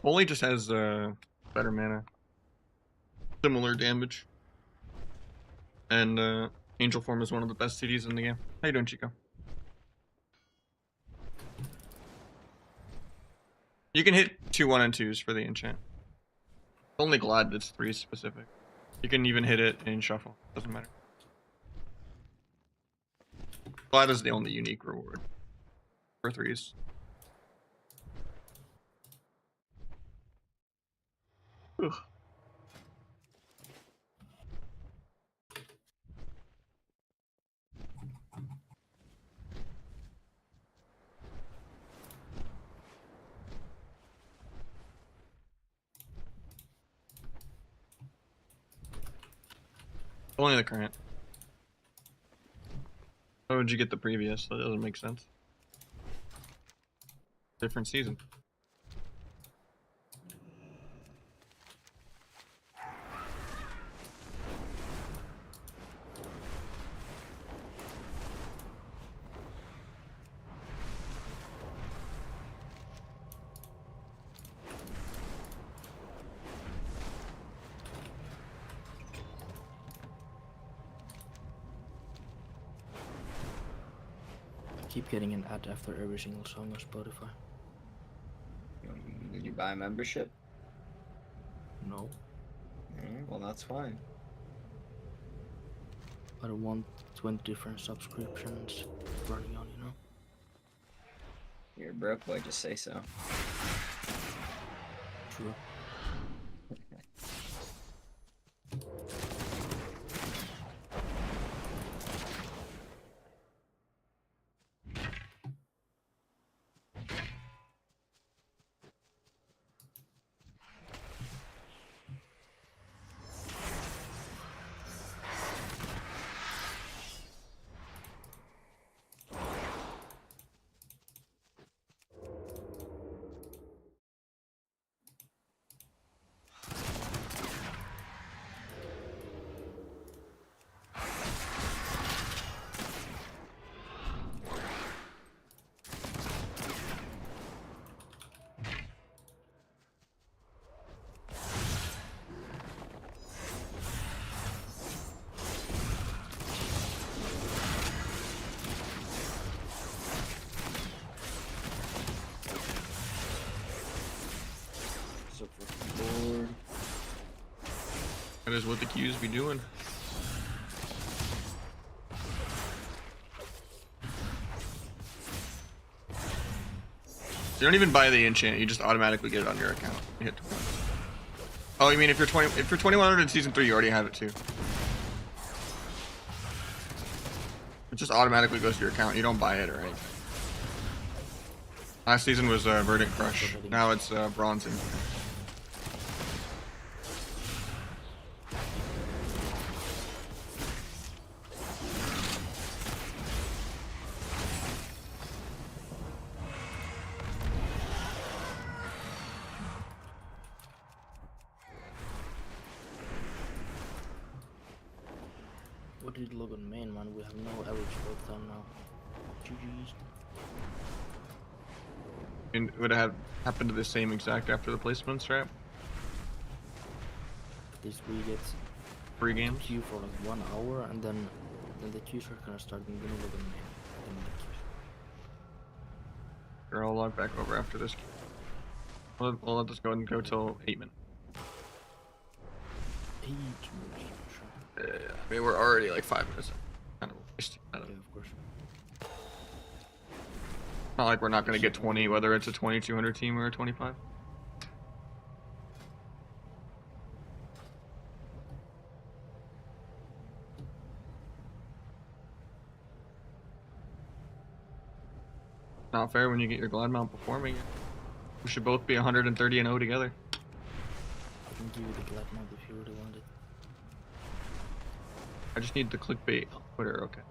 Only just has better mana, similar damage, and Angel Form is one of the best CDs in the game. How you doing, Chico? You can hit 2 1 and 2s for the enchant. Only glad it's 3 specific. You can even hit it in shuffle. Doesn't matter. Glad is the only unique reward for 3s. Ugh. Only the current. Why would you get the previous? That doesn't make sense. Different season. Keep getting an ad after every single song on Spotify. Did you buy a membership? No. Well, that's fine. I don't want 20 different subscriptions running on, you know? You're broke boy, just say so. True. Board. That is what the queues be doing. You don't even buy the enchant, you just automatically get it on your account. You hit 20. Oh, you mean if you're 2100 in season 3, you already have it too. It just automatically goes to your account. You don't buy it or anything. Last season was Verdict Crush. Now it's Bronson. What did it look on main, man? We have no average vote time now. GG's. And would have happened to the same exact after the placements, right? This we get Free games. queue for like 1 hour, and then the queues are gonna start in the middle of the main. And then the queues. Or I'll log back over after this. We'll let this go and go till 8 minutes. 8 minutes, sure. Yeah, I mean, we're already like 5 minutes. Kind of wasting. Yeah, of course. Not like we're not going to get 20, whether it's a 2200 team or a 25. Not fair when you get your glide mount performing. We should both be 130 and 0 together. I can give you the glad mount if you really want it. I just need the clickbait Twitter, okay.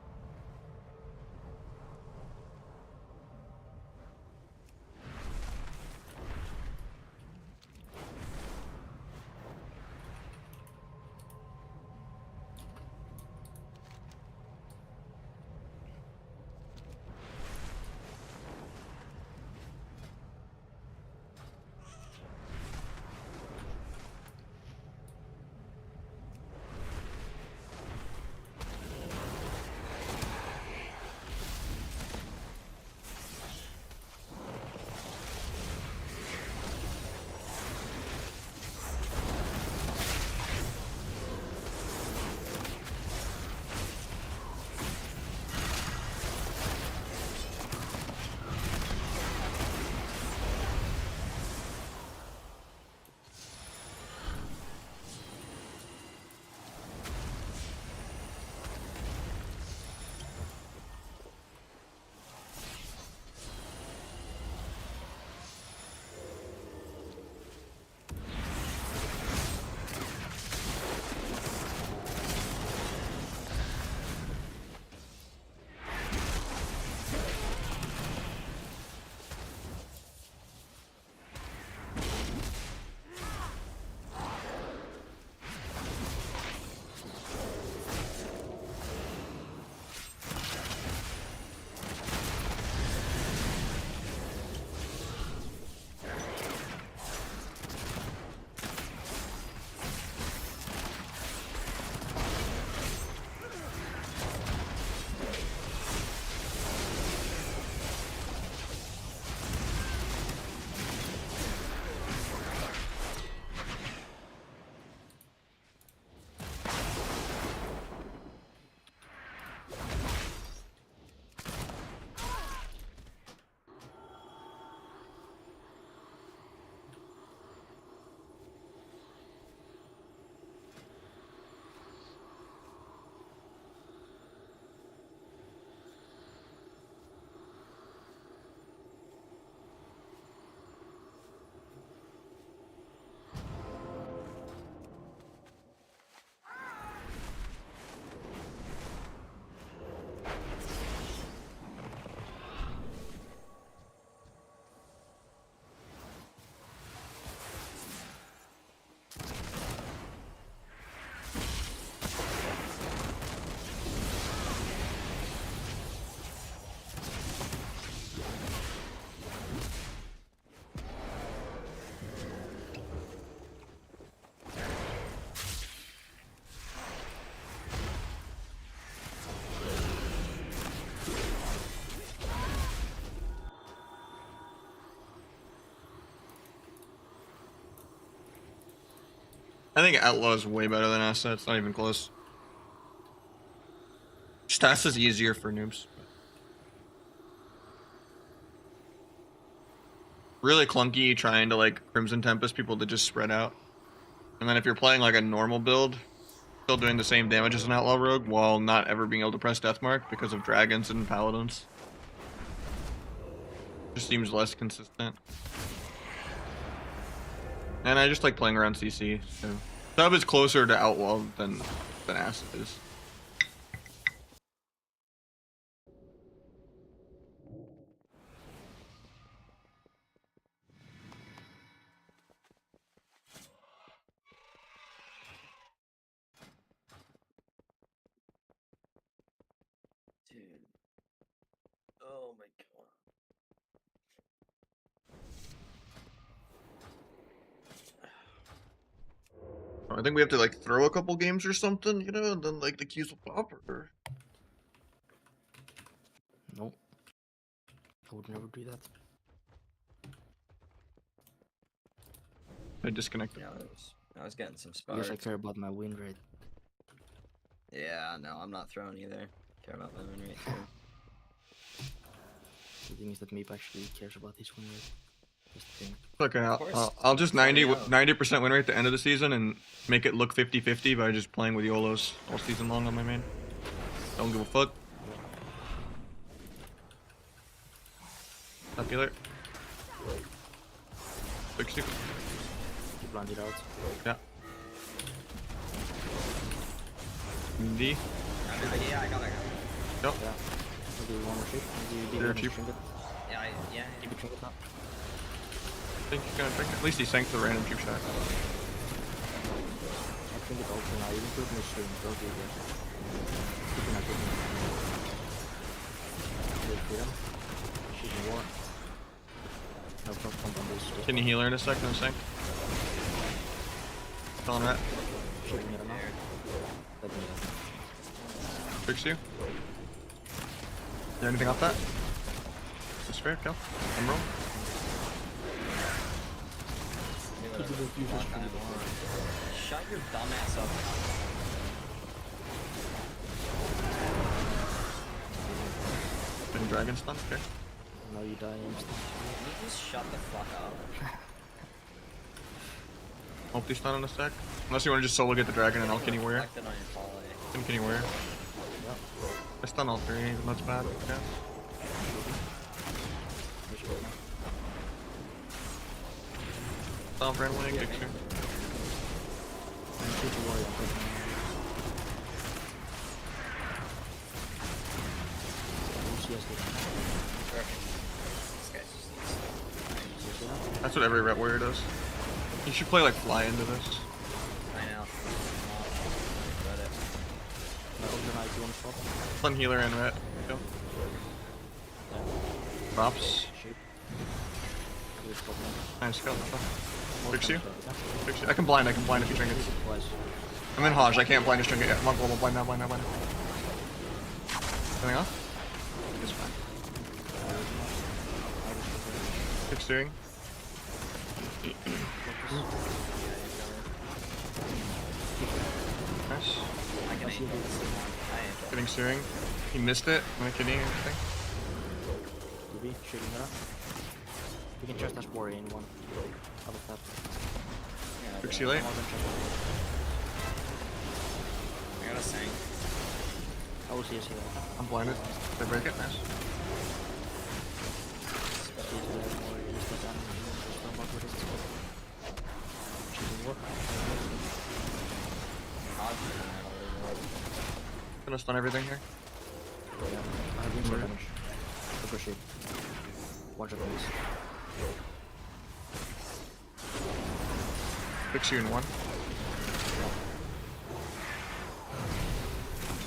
I think Outlaw is way better than Asta. It's not even close. Just Asta's easier for noobs. Really clunky trying to like Crimson Tempest people to just spread out. And then if you're playing like a normal build, still doing the same damage as an Outlaw Rogue while not ever being able to press Deathmark because of Dragons and Paladins. Just seems less consistent. And I just like playing around CC, so Sub is closer to Outlaw than Acid is. Dude. Oh my god. I think we have to like throw a couple games or something, you know, and then like the queues will pop or... Nope. I would never do that. I disconnected. Yeah, I was getting some Yes, sparks. I care about my win rate. Yeah, no, I'm not throwing either. Care about my win rate too. The thing is that Meep actually cares about his win rate. Just the thing. Okay, course. I'll just Yeah. 90% win rate at the end of the season and make it look 50-50 by just playing with YOLOs all season long on my main. Don't give a fuck. Popular. Fix you. You blinded out. Yeah. D. Yeah, I got it. Yep. Yeah. Maybe one more shape. Maybe They're one cheap. trinket. Yeah. Keep it trinket now. I think he's gonna drink it. At least he sank the random cube shot. I trinket also now. You can put me stream. Don't do that. Keep it now. Keep it now. Wait for them. Shooting war. No problem on this. Just Can you heal her in a sec? No sank. Killing rat. shooting it now. Let me Fix you. Is there anything off that? Just fair, kill. Emerald. Shut your dumbass up. Been dragon stun, okay. Now you die instantly. Can you just shut the fuck up? Multi stun in a sec. Unless you want to just solo get the dragon and I'll Kenny Warrior. Reflected on your quality. Kenny Warrior. I stun all three, that's bad. Yeah. Stun for anyone, kick you. This guy's just That's what every ret warrior does. You should play like fly into this. I know. Stun healer and ret. Kill. Drops. Nice kill. Fix you. Fix you. I can blind if you drink it. I'm in Hajj, I can't blind just drink it yet. I'm on global, blind now. Anything off? It's fine. Fix steering. Nice. I can aim this one. Getting steering. He missed it. Am I kidding or anything? Shooting it up. We can just dash warrior in one. How about that? Fix you late. I got a sank. I will see you see that. I'm blinded. Did I break it? Nice. Gonna stun everything here. Yeah, I have instant damage. Appreciate. One shot please. Fix you in one.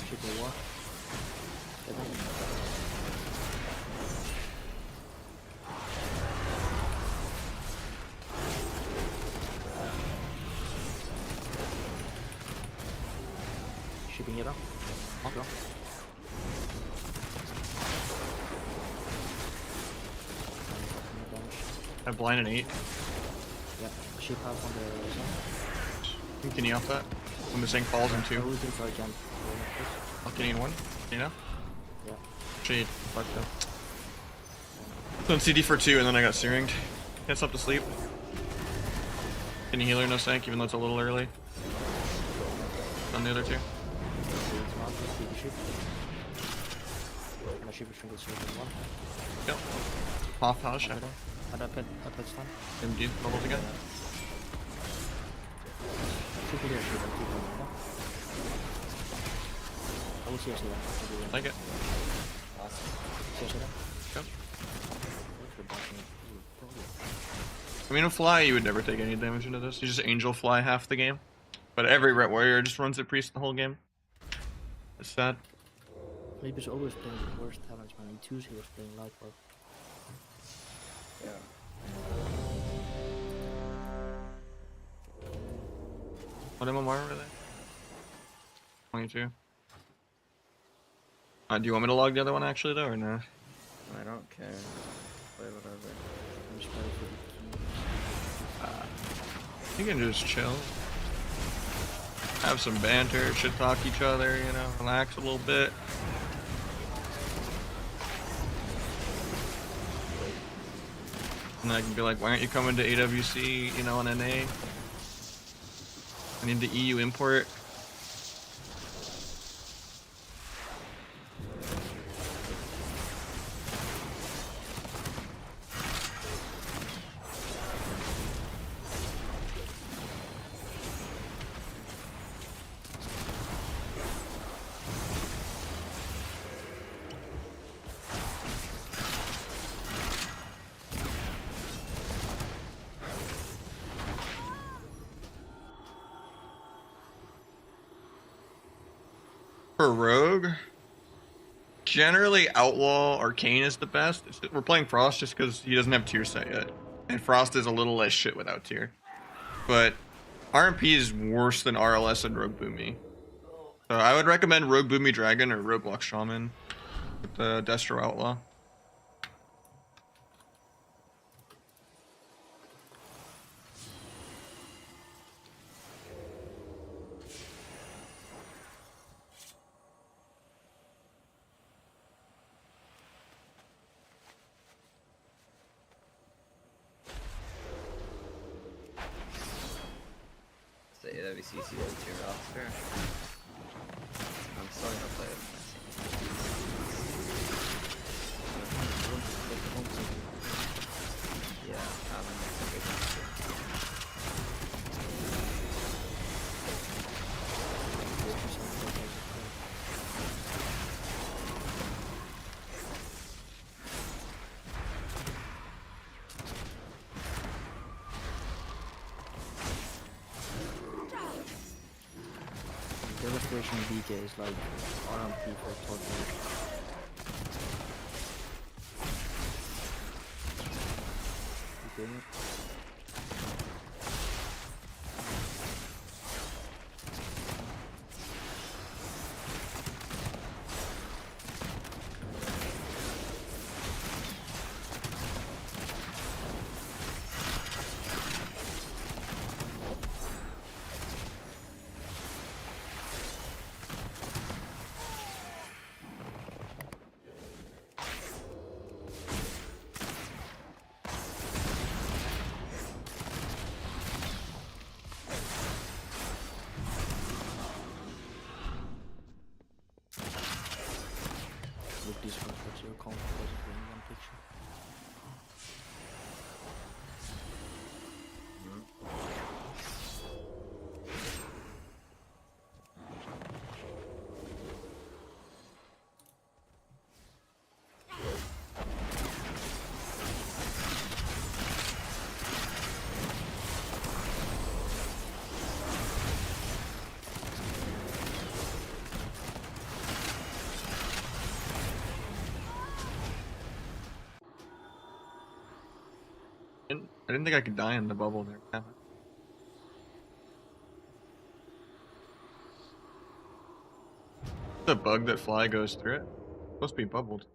Shoot the war. Get them. Shipping it up. Go. I blind an 8. Yeah, ship house on the side. Can you off that? I'm missing falls in I 2. will think I can. Can you in 1? You know? Yeah. Shade. Fuck that. So CD for 2 and then I got searinged. Can't stop to sleep. Can you healer no sank even though it's a little early? On the other 2. Yep. Off house. Ada pet stun. MD bubbles again. Triple dash shield, keep going, yeah? I will see us here. Like it. Awesome. See us here. Yep. What's your bashing? I mean, a fly, you would never take any damage into this. You just angel fly half the game. But every ret warrior just runs it priest the whole game. It's sad. Maybe he's always playing the worst talents, man. In 2s he was playing light work. Yeah. What MMR were they? 22. Do you want me to log the other one actually though, or no? I don't care. Play whatever. I'm just ready for the key. You can just chill. Have some banter, shit talk each other, you know, relax a little bit. And I can be like, why aren't you coming to AWC, you know, on NA? I need the EU import. For Rogue, generally Outlaw Arcane is the best. We're playing Frost just because he doesn't have tier set yet. And Frost is a little less shit without tier. But RMP is worse than RLS and Rogue Boomy. So I would recommend Rogue Boomy Dragon or Rogue Block Shaman with the Destro Outlaw. The AWCC to your roster. I'm still gonna play with my team. Yeah, Devastation BK is like RMP for total. You getting it? With these ones, what's your count basically in one picture? I didn't think I could die in the bubble there. Damn it. The bug that fly goes through it. It's supposed to be bubbled.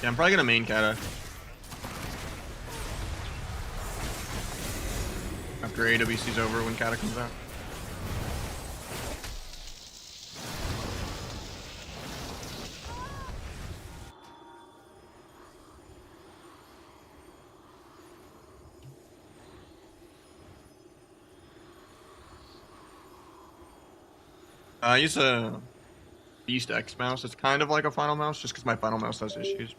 Yeah, I'm probably gonna main Kata. After AWC's over when Kata comes out. I use a Beast X mouse. It's kind of like a Final mouse, just because my Final mouse has issues.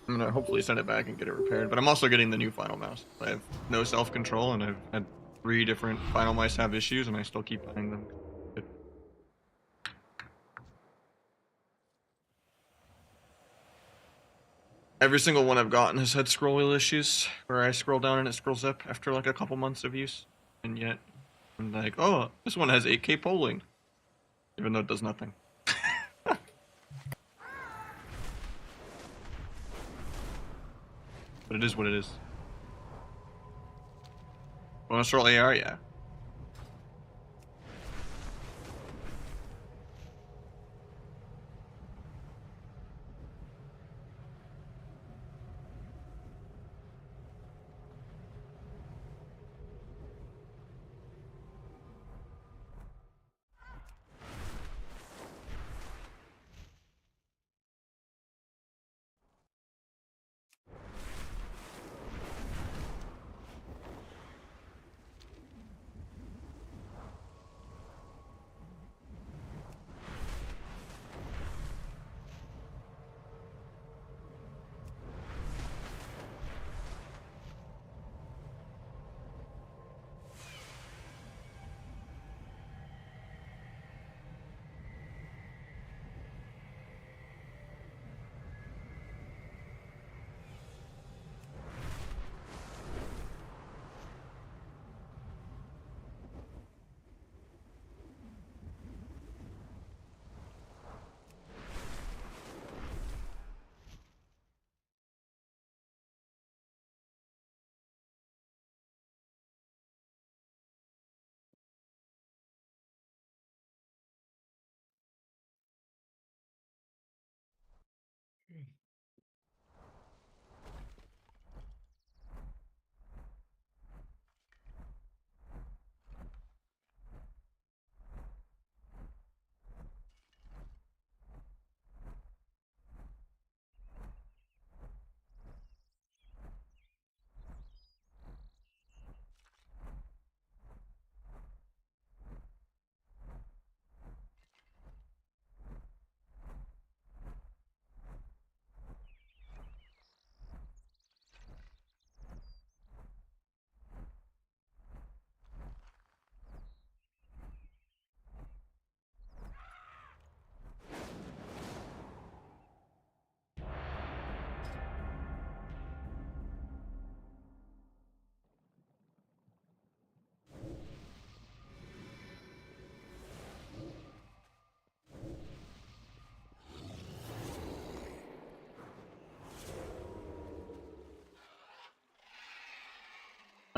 I'm gonna hopefully send it back and get it repaired, but I'm also getting the new Final mouse. I have no self-control, and I've had 3 different Final mice have issues, and I still keep buying them. Every single one I've gotten has had scroll wheel issues, where I scroll down and it scrolls up after like a couple months of use, and yet I'm like, oh, this one has 8K polling, even though it does nothing. But it is what it is. Bonus roll AR, yeah.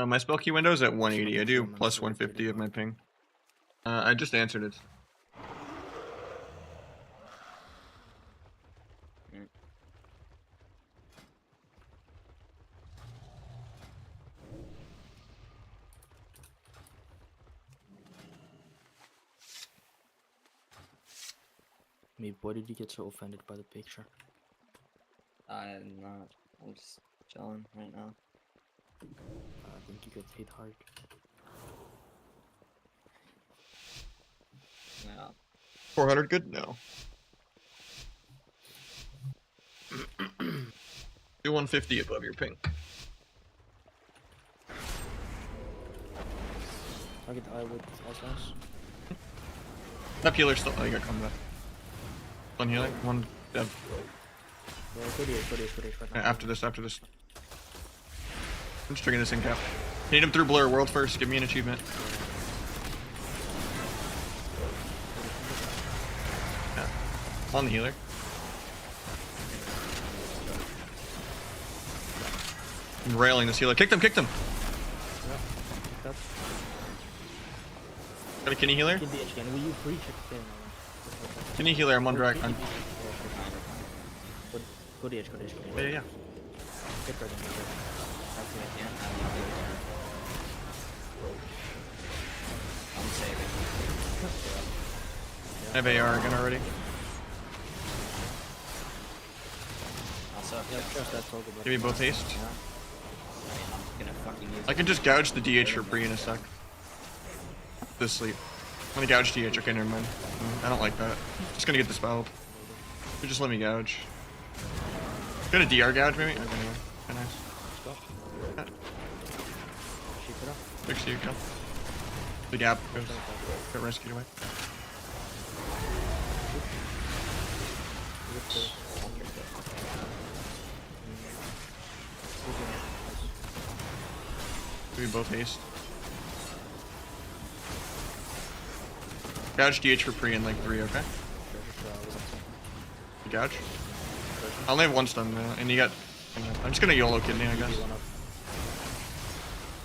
My spell key window is at 180. I do plus 150 of my ping. I just answered it. Maybe why did you get so offended by the picture? I'm not. I'm just chilling right now. I think you got hit hard. Yeah. 400 good? No. Do 150 above your ping. Target eye with SS. That healer still. Oh, you got combat. One healer, one dev. Yeah, good right now. Yeah, after this. I'm just triggering this in cap. Need him through blur. World first. Give me an achievement. Yeah. On the healer. I'm railing this healer. Kicked him. Yeah, pick up. Got a kidney healer? Can you breach it there now? Can you healer? I'm on direct. Go DH, go DH, go DH. Yeah. Get dragon, get dragon. I'm saving. I have AR again already. Also, Yeah, trust that talk about. Give me both haste. I'm gonna fucking use I can just gouge the DH for free in a sec. This sleep. I'm gonna gouge DH. Okay, never mind. I don't like that. Just gonna get dispelled. You just let me gouge. Gonna DR gouge maybe? Okay, anyway. Okay, nice. Let's go. Keep it up. Fix you, kill. The gap goes. Get rescued away. Give me both haste. Gouge DH for free in like 3, okay? You gouge? I only have 1 stun now, and you got... I'm just gonna YOLO kidney, I guess.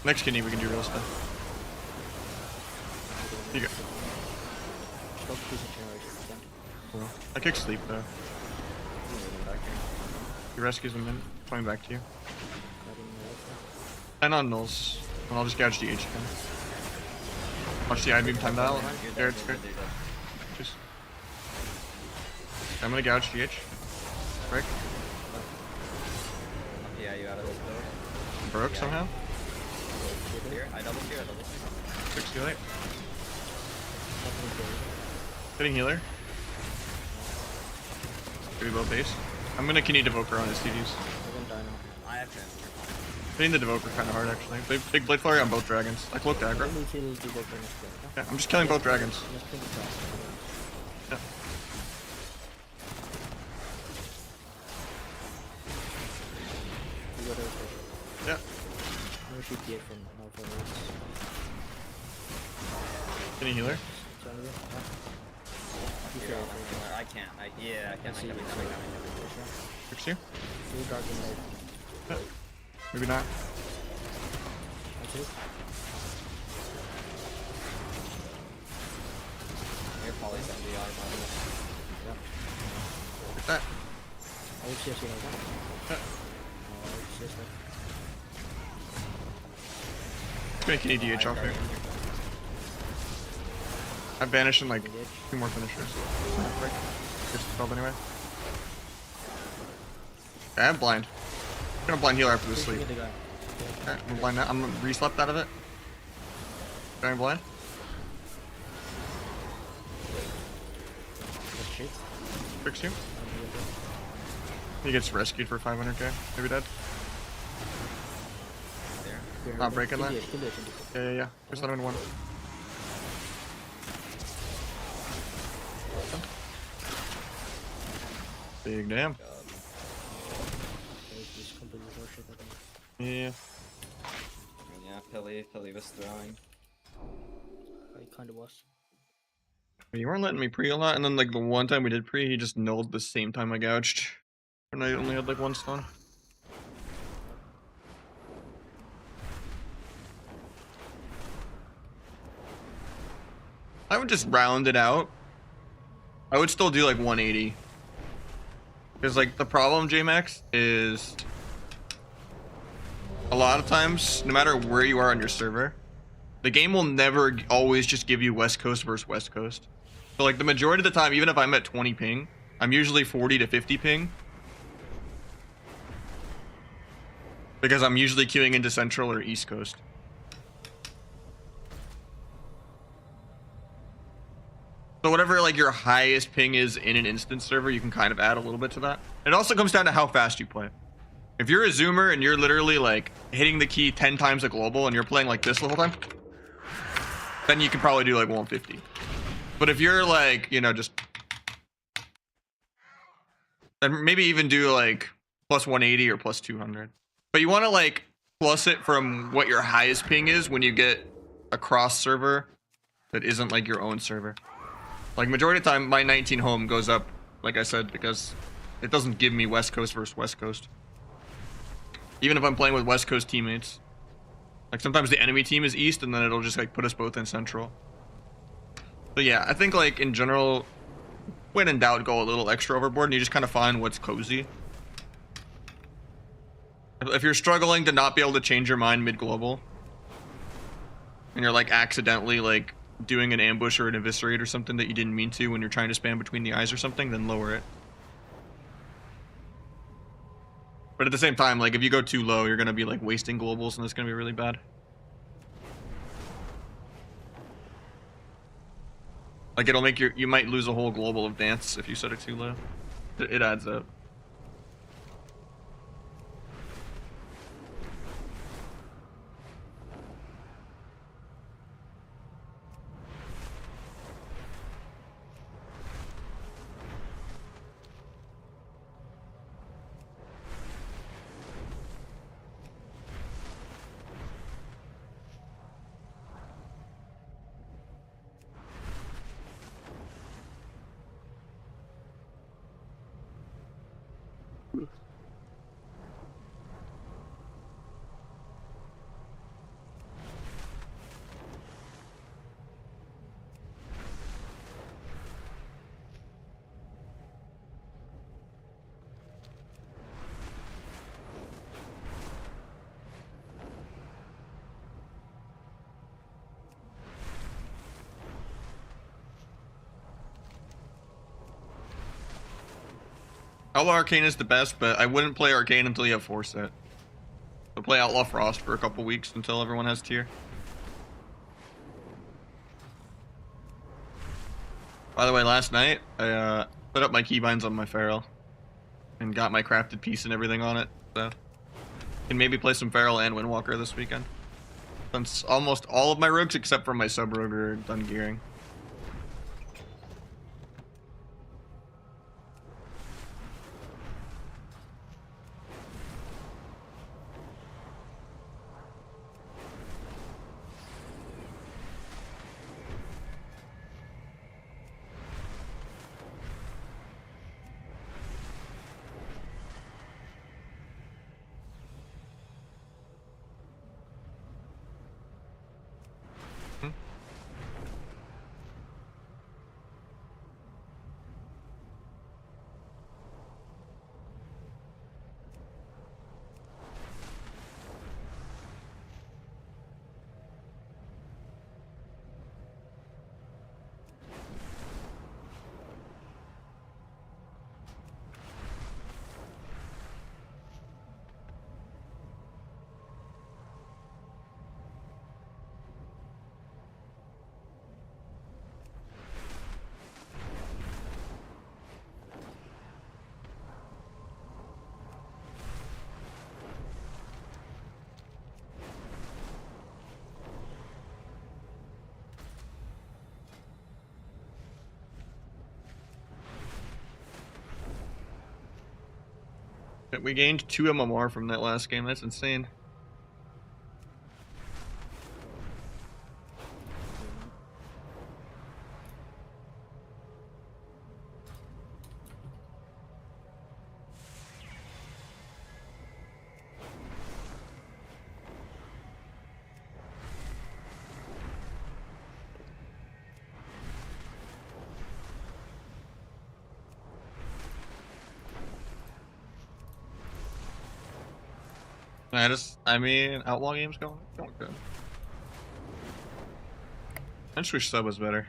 Next kidney we can do real stuff. You go. Cool. I kick sleep though. He rescues him in. Coming back to you. 10 on nulls. And I'll just gouge DH again. Watch the I-beam time dial. There, it's good. Just... I'm gonna gouge DH. Break. Yeah, you out of this build. Broke somehow. Here, I double here, I double here. 60 late. Hitting healer. Give me both base. I'm gonna Kenny Devoker on his TDs. I have transfer. Hitting the Devoker kinda hard actually. Big Blade Flurry on both dragons. I cloaked aggro. Yeah, I'm just killing both dragons. Yeah. Yeah. Any healer? I can't. Yeah, I can't. Fix you? Yeah. Maybe not. Your poly's MDR, Like that. Yeah. Gonna Kenny DH off here. I'm banishing like 2 more finishers. Break. Gets dispelled anyway. Okay, I'm blind. I'm gonna blind healer after this sleep. Okay, I'm blind now. I'm re-slept out of it. Going blind. Fix you. He gets rescued for 500k. Maybe dead. Not breaking that. Yeah. Just let him in 1. Big damn. Yeah. Yeah, Pilly was throwing. He kind of was. You weren't letting me pre a lot, and then like the one time we did pre, he just nulled the same time I gouged. And I only had like 1 stun. I would just round it out. I would still do like 180. Because like the problem, JMax, is a lot of times, no matter where you are on your server, the game will never always just give you West Coast versus West Coast. So like the majority of the time, even if I'm at 20 ping, I'm usually 40 to 50 ping. Because I'm usually queuing into Central or East Coast. So whatever like your highest ping is in an instance server, you can kind of add a little bit to that. It also comes down to how fast you play. If you're a zoomer and you're literally like hitting the key 10 times a global and you're playing like this the whole time, then you can probably do like 150. But if you're like, you know, just then maybe even do like plus 180 or plus 200. But you want to like plus it from what your highest ping is when you get a cross server that isn't like your own server. Like majority of the time, my 19 home goes up, like I said, because it doesn't give me West Coast versus West Coast. Even if I'm playing with West Coast teammates. Like sometimes the enemy team is East and then it'll just like put us both in Central. But yeah, I think like in general, when in doubt, go a little extra overboard, and you just kind of find what's cozy. If you're struggling to not be able to change your mind mid-global, and you're like accidentally like doing an ambush or an eviscerate or something that you didn't mean to when you're trying to spam between the eyes or something, then lower it. But at the same time, like if you go too low, you're gonna be like wasting globals, and it's gonna be really bad. Like it'll make you might lose a whole global of dance if you set it too low. It adds up. Outlaw Arcane is the best, but I wouldn't play Arcane until you have 4 set. So play Outlaw Frost for a couple weeks until everyone has tier. By the way, last night I put up my keybinds on my Feral and got my crafted piece and everything on it. So can maybe play some Feral and Windwalker this weekend. Since almost all of my rogues except for my sub rogue are done gearing. We gained 2 MMR from that last game. That's insane. I mean, Outlaw game's going good. I just wish sub was better.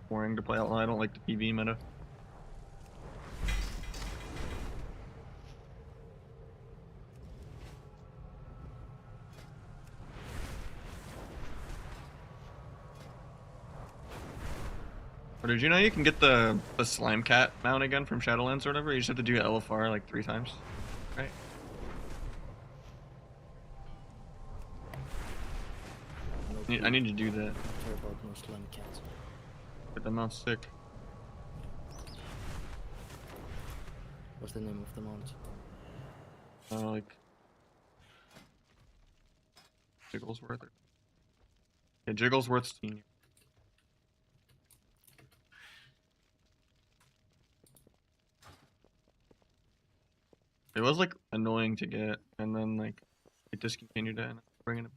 Boring to play Outlaw. I don't like the PB meta. Or did you know you can get the slime cat mount again from Shadowlands or whatever? You just have to do LFR like 3 times, right? I need to do that. I care about no slime cats. But the mount's sick. What's the name of the mount? Like Jigglesworth. Yeah, Jigglesworth's senior. It was like annoying to get, and then like it discontinued it and bringing it.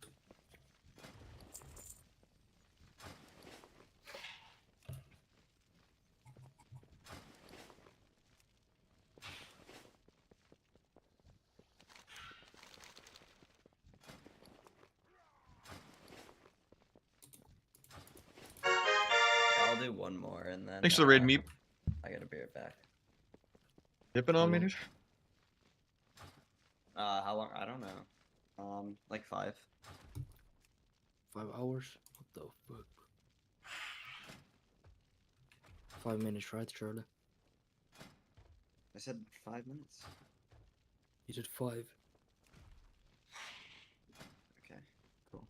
Literally one more, and then. Thanks for the raid, Meep. I gotta be right back. Dipping on me, dude. How long? I don't know. Like 5. 5 hours? What the fuck? 5 minutes, right, Charlie? I said 5 minutes. You did 5. Okay, cool.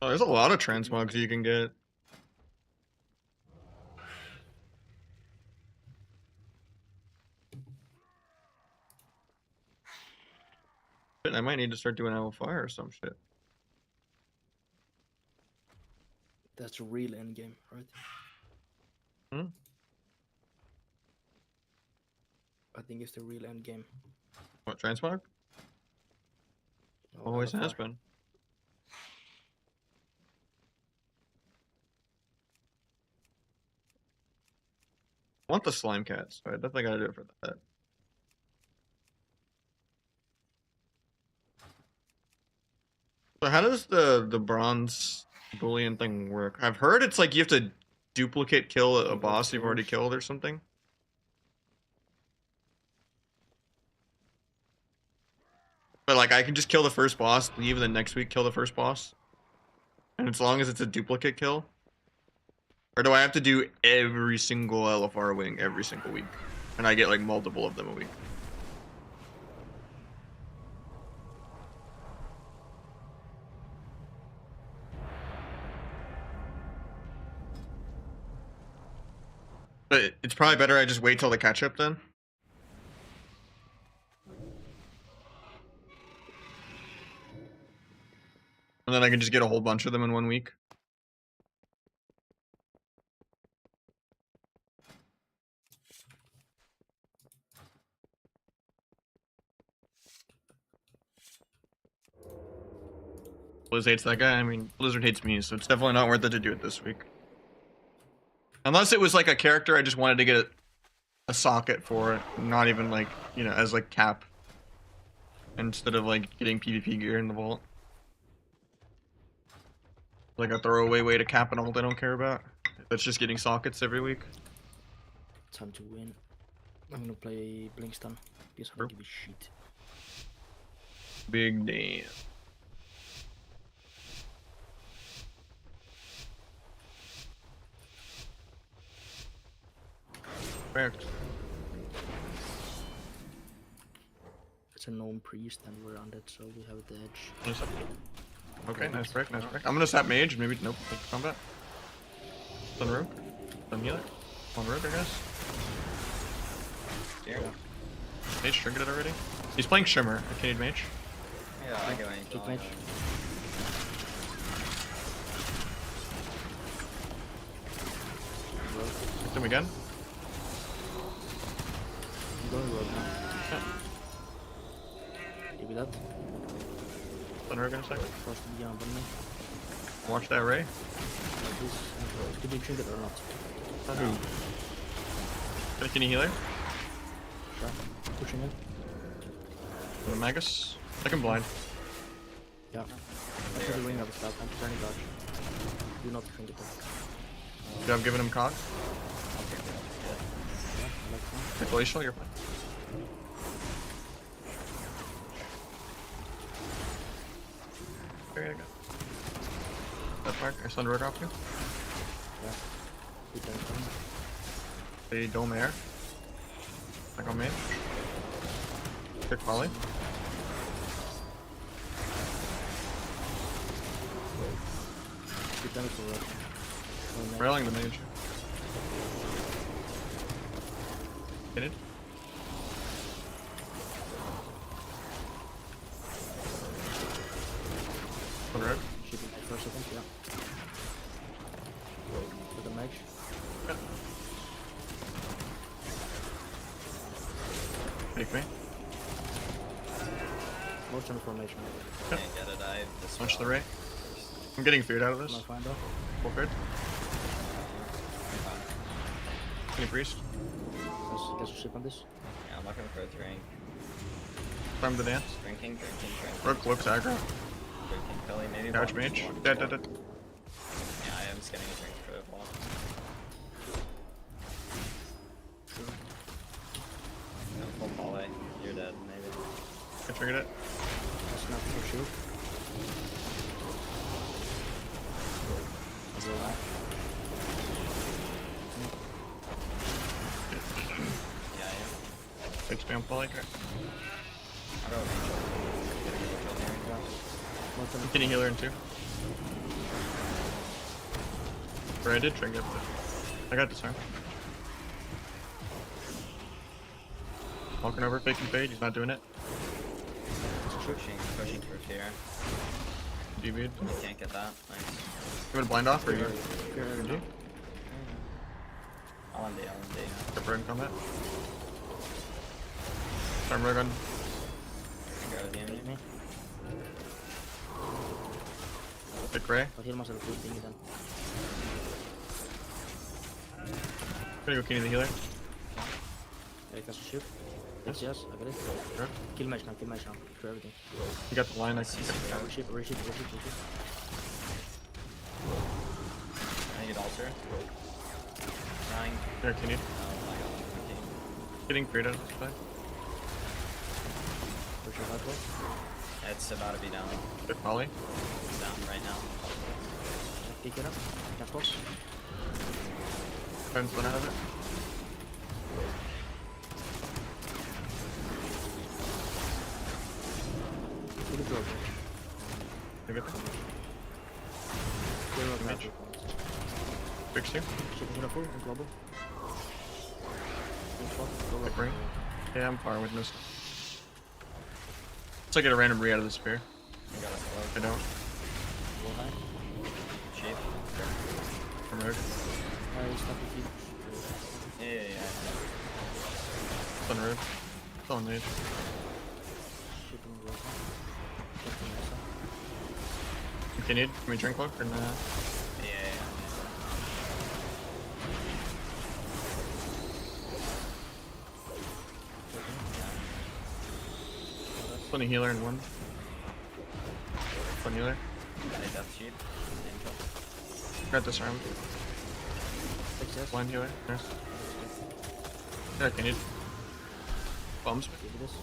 Oh, there's a lot of transmogs you can get. Shit, I might need to start doing LFR or some shit. That's a real end game, right? Hmm? I think it's the real end game. What, transmog? No, Always has LFR. been. I want the slime cats, so I definitely gotta do it for that. So how does the bronze Boolean thing work? I've heard it's like you have to duplicate kill a boss you've already killed or something. But like I can just kill the first boss, leave, and then next week kill the first boss. And as long as it's a duplicate kill. Or do I have to do every single LFR wing every single week? And I get like multiple of them a week. But it's probably better I just wait till the catch up then. And then I can just get a whole bunch of them in 1 week. Blizz hates that guy. I mean, Blizzard hates me, so it's definitely not worth it to do it this week. Unless it was like a character I just wanted to get a socket for, not even like, you know, as like cap. Instead of like getting PvP gear in the vault. Like a throwaway way to cap an ult I don't care about. That's just getting sockets every week. Time to win. I'm gonna play Blinkstun because I don't give a shit. Big damn. Correct. It's a gnome priest and we're on that, so we have the edge. Nice. Okay, nice break, nice break. I'm gonna sap mage, maybe nope, take combat. Stun rogue. Stun healer. One rogue, I guess. Yeah. Mage triggered it already. He's playing Shimmer. I can need mage. Yeah, I go in. Take mage. Hit him again. I'm going rogue now. Yeah. Give me that. Stun rogue in a second. First to be on me. Watch that ray. Like this. Did you trigger it or not? Who? Can you heal her? Sure. Pushing in. The Magus. I can blind. Yeah. I put the ring of the stop. I'm turning dodge. Do not trinket it. You have given him cog? Yeah, I like that. Hit glacial, you're fine. There you go. That mark, I stun rogue off you. Yeah. Good time. The dome air. Back on me. Kick volley. Good damage for rogue. Railing the mage. Hit it. One rogue. Should be first, I think, yeah. With the mage. Yep. Take me. Motion formation. Yep. Can't get it. I just Punch the ray. I'm getting feared out of Am I this. fine though? Full feared. Any priest. Guess we ship on this. Yeah, I'm looking for a drink. Time to dance. Drinking. Rook looks aggro. Drinking Philly, maybe. Couch one. mage. One. Dead. Yeah, I I triggered it. That's not for sure. I'll go back. Yeah, yeah. Big spam poly. I'll go with I'm getting healer in 2. Or I did trigger it, but I got disarm. Walking over, faking fade, he's not doing it. pushing through here. DB'd. You can't get that. Nice. You want to blind off or you? Good. LMD, LMD. Prepare in combat. Arm rogue on. Go to the enemy. Me. Pick Ray. I'll heal myself with thingy then. Gonna go Kenny the healer. Eric has to shoot. Yes, I got it. Sure. Kill match now, kill everything. You got the line, I can get Reshift. I get altar. Trying. there, Kenny. Oh my god. Getting freed out of this play. Where's your hardcore? It's about to be down. Good poly. It's down right now. Pick it up. That's close. Turns one out of it. Kill the drone. Take it. Kill the Damage. Fix you. Shit, hit a full and global. Pick ring. Yeah, I'm far with this. Let's get a random re out of the spear. I got a slow. I don't. Go high. Shape. From rogue. He's stuck with you. Yeah. It's on rogue. It's on mage. Shipping global. Continued. Can we drink cloak or not? Yeah. Plenty healer in 1. One healer. Got a death sheet. Got disarmed. Success. One healer. Nice. Yeah, continued. Bombs. Give it this.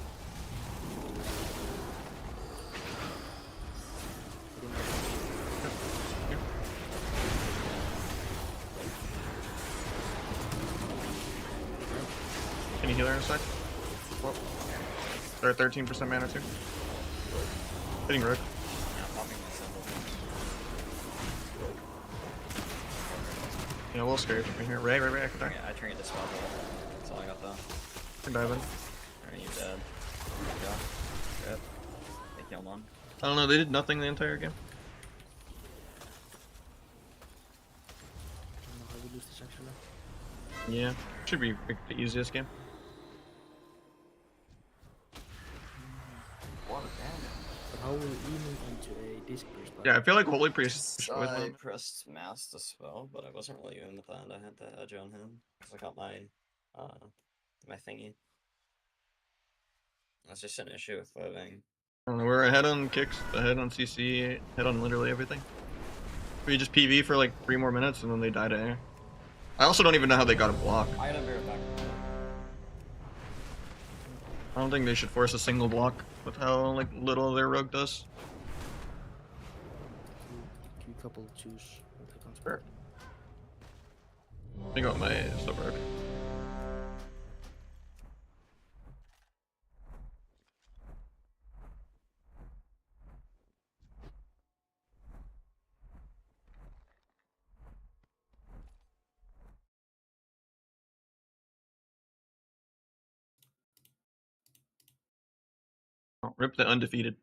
Can you healer in a sec? Whoa. They're at 13% mana too. Hitting rogue. Yeah, popping my symbol. Yeah, a little scary from here. Ray, I can die. I triggered the spell. That's all I got though. Can dive in. Alright, you dead. Go. Good. They killed one. I don't know, they did nothing the entire game. I don't know how we lose this actually. Yeah. Should be the easiest game. What a damage. But how will we move into a disc burst? Yeah, I feel like Holy Priest. I pressed mass to spell, but I wasn't really even with that. I had the edge on him because I got my my thingy. That's just an issue with loading. I don't know, we're ahead on kicks, ahead on CC, ahead on literally everything. We just PV for like 3 more minutes and then they die to air. I also don't even know how they got a block. I gotta be right back. I don't think they should force a single block with how like little their rogue does. You couple choose. Sure. I got my sub rogue. Oh, rip the undefeated.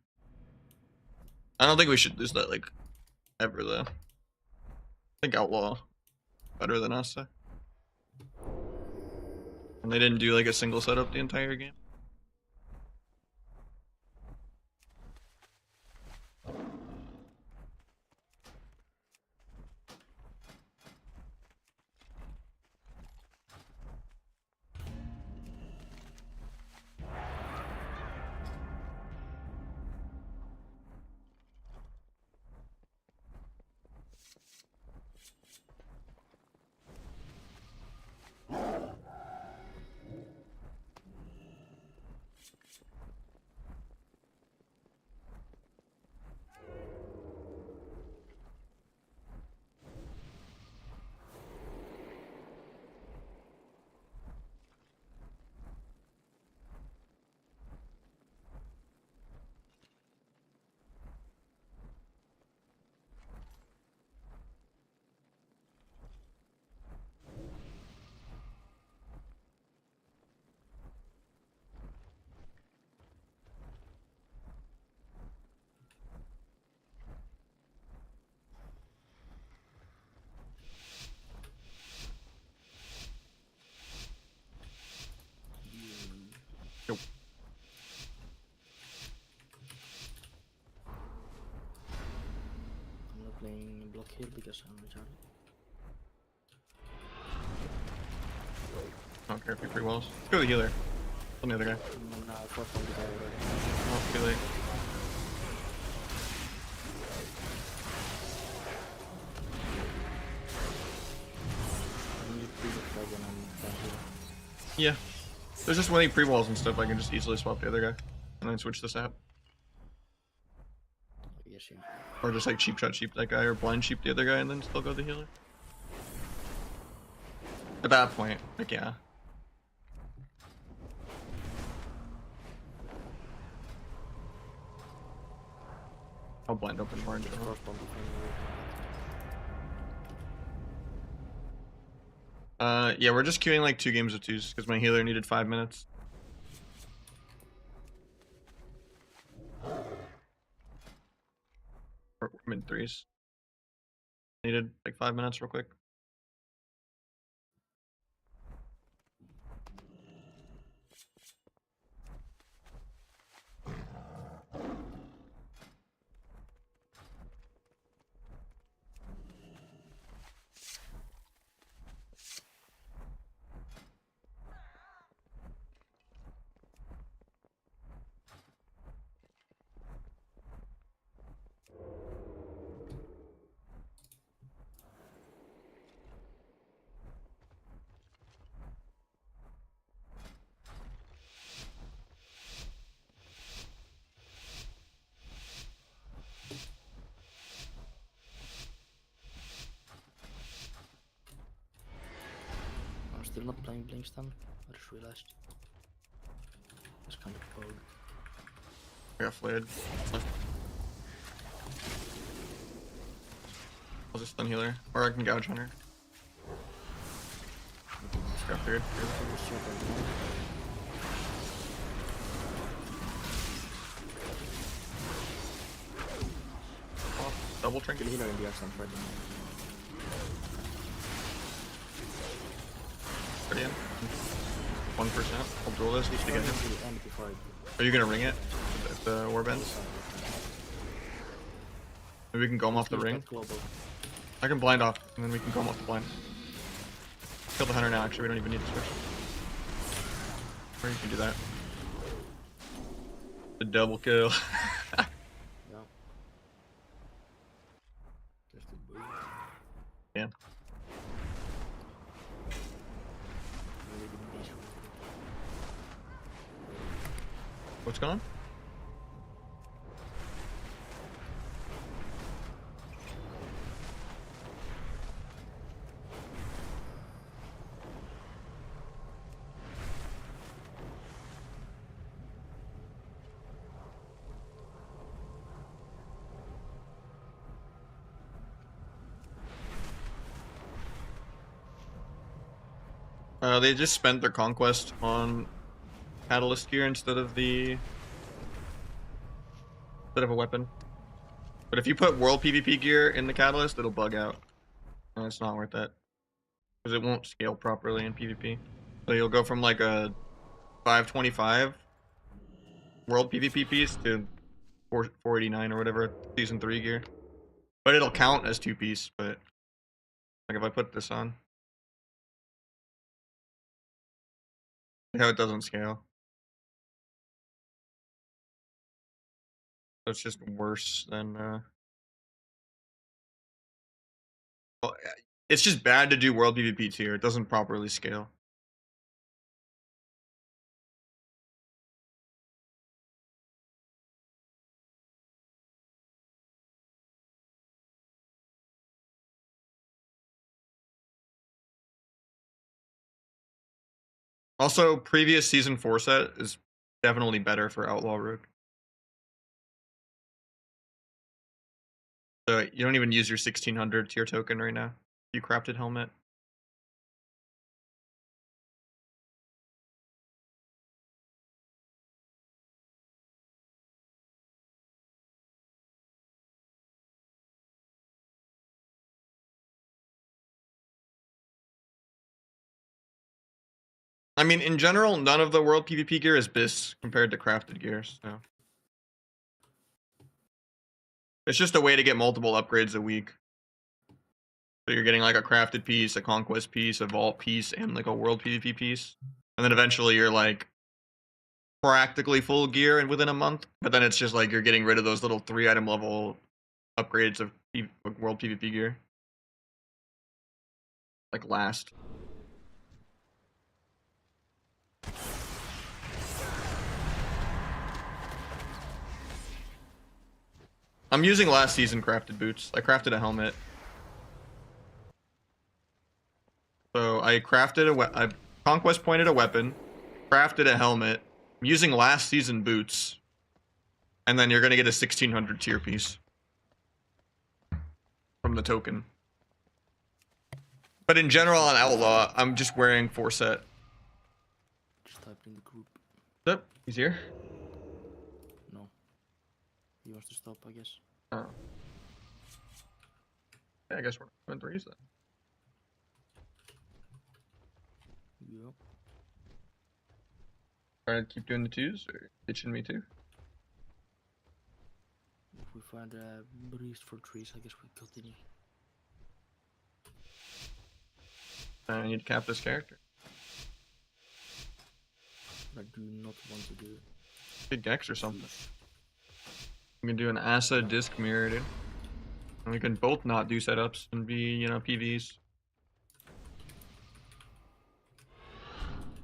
I don't think we should lose that like ever though. I think Outlaw better than us. And they didn't do like a single setup the entire game. playing block hill because I'm retarded. I don't care if you free walls. Let's go to the healer. Kill the other guy. I'm now 4 from the guy already. Oh, too late. I need to pre when I'm down here. Yeah. There's just winning pre-walls and stuff. I can just easily swap the other guy. And then switch this app. Yes, yeah. Or just like cheap shot sheep that guy, or blind sheep the other guy, and then still go the healer. At that point, like, yeah. I'll blind open more in general. Crossbow behind you. Yeah, we're just queuing like 2 games of 2s, because my healer needed 5 minutes. Or mid 3s. Needed like 5 minutes real quick. I'm still not playing Blinkstun. I just realized. It's kind of cold. I got flayed. I'll just stun healer, or I can gouge on her. Got feared. Oh, double trinket. Healer in the accent right now. Pretty in. 1%. I'll duel this just to get him. Before I do. Are you gonna ring it at the warbends? Maybe we can go him off the ring. I can blind off, and then we can go him off the blind. Kill the hunter now, actually, we don't even need to switch. Or you can do that. The double kill. Yeah. Just a boost. Yeah. What's going on? They just spent their conquest on catalyst gear instead of a weapon. But if you put world PvP gear in the catalyst, it'll bug out. And it's not worth it. Because it won't scale properly in PvP. So you'll go from like a 525 world PvP piece to 489 or whatever season 3 gear. But it'll count as 2 piece, but like if I put this on. Look how it doesn't scale. So it's just worse than well, it's just bad to do world PvP tier. It doesn't properly scale. Also, previous season 4 set is definitely better for Outlaw Rogue. So you don't even use your 1600 tier token right now. You crafted helmet. I mean, in general, none of the world PvP gear is BIS compared to crafted gear, so. It's just a way to get multiple upgrades a week. So you're getting like a crafted piece, a conquest piece, a vault piece, and like a world PvP piece. And then eventually you're like practically full gear and within a month. But then it's just like you're getting rid of those little 3-item level upgrades of world PvP gear. Like last. I'm using last season crafted boots. I crafted a helmet. So I crafted I conquest pointed a weapon, crafted a helmet. I'm using last season boots. And then you're gonna get a 1600 tier piece from the token. But in general on Outlaw, I'm just wearing 4 set. Just typed in the group. Yep, he's here. No. He wants to stop, I guess. Oh. Yeah, I guess we're doing 3s then. Yep. Trying to keep doing the 2s or ditching me too? If we find a breeze for 3s, I guess we continue. I need to cap this character. I do not want to do it. Big Dex or something. We can do an Asa disc mirror, dude. And we can both not do setups and be, you know, PVs.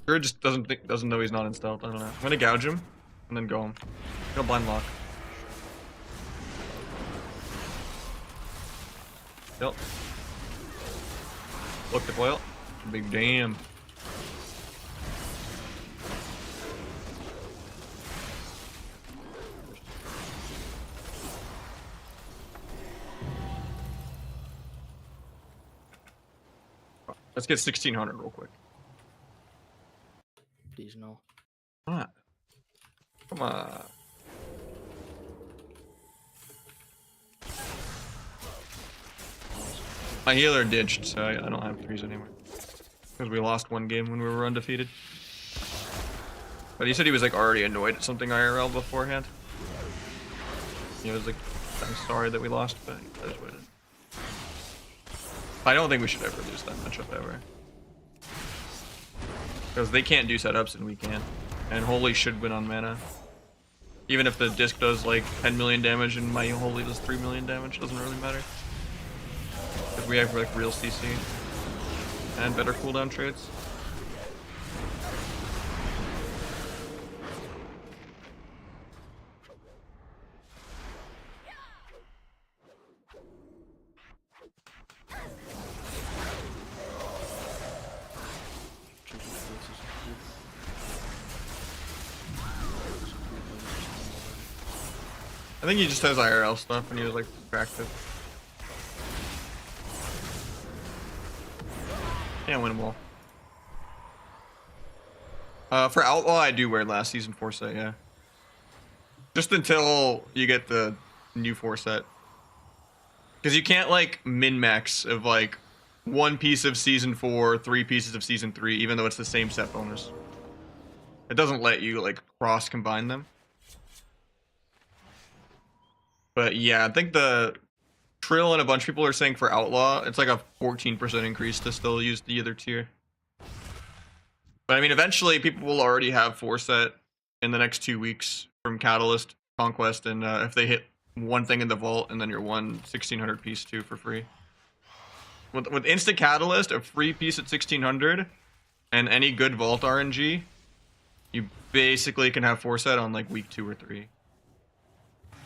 Or just doesn't know he's not in stealth. I don't know. I'm gonna gouge him and then go him. Go blind lock. Yep. Look the foil. Big damn. Let's get 1600 real quick. Please no. What? Come on. My healer ditched, so I don't have 3s anymore. Because we lost one game when we were undefeated. But he said he was like already annoyed at something IRL beforehand. He was like, I'm sorry that we lost, but that's what it is. I don't think we should ever lose that matchup ever. Because they can't do setups and we can. And Holy should win on mana. Even if the disc does like 10 million damage and my Holy does 3 million damage, doesn't really matter. Because we have like real CC. And better cooldown trades. I think he just has IRL stuff and he was like distracted. Can't win them all. For Outlaw, I do wear last season 4 set, yeah. Just until you get the new 4 set. Because you can't like min-max of like 1 piece of season 4, 3 pieces of season 3, even though it's the same set bonus. It doesn't let you like cross-combine them. But yeah, I think the Trill and a bunch of people are saying for Outlaw, it's like a 14% increase to still use the other tier. But I mean, eventually people will already have 4 set in the next 2 weeks from Catalyst, Conquest, and if they hit one thing in the vault, and then your 1600 piece too for free. With Instant Catalyst, a free piece at 1600, and any good vault RNG, you basically can have 4 set on like week 2 or 3.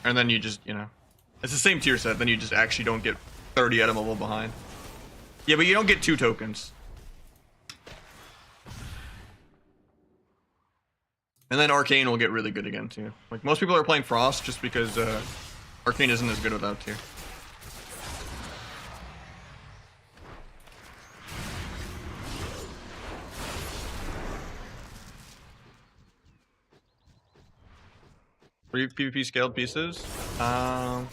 And then you just, you know, it's the same tier set, then you just actually don't get 30 item level behind. Yeah, but you don't get 2 tokens. And then Arcane will get really good again too. Like most people are playing Frost just because Arcane isn't as good without tier. Three PvP scaled pieces. At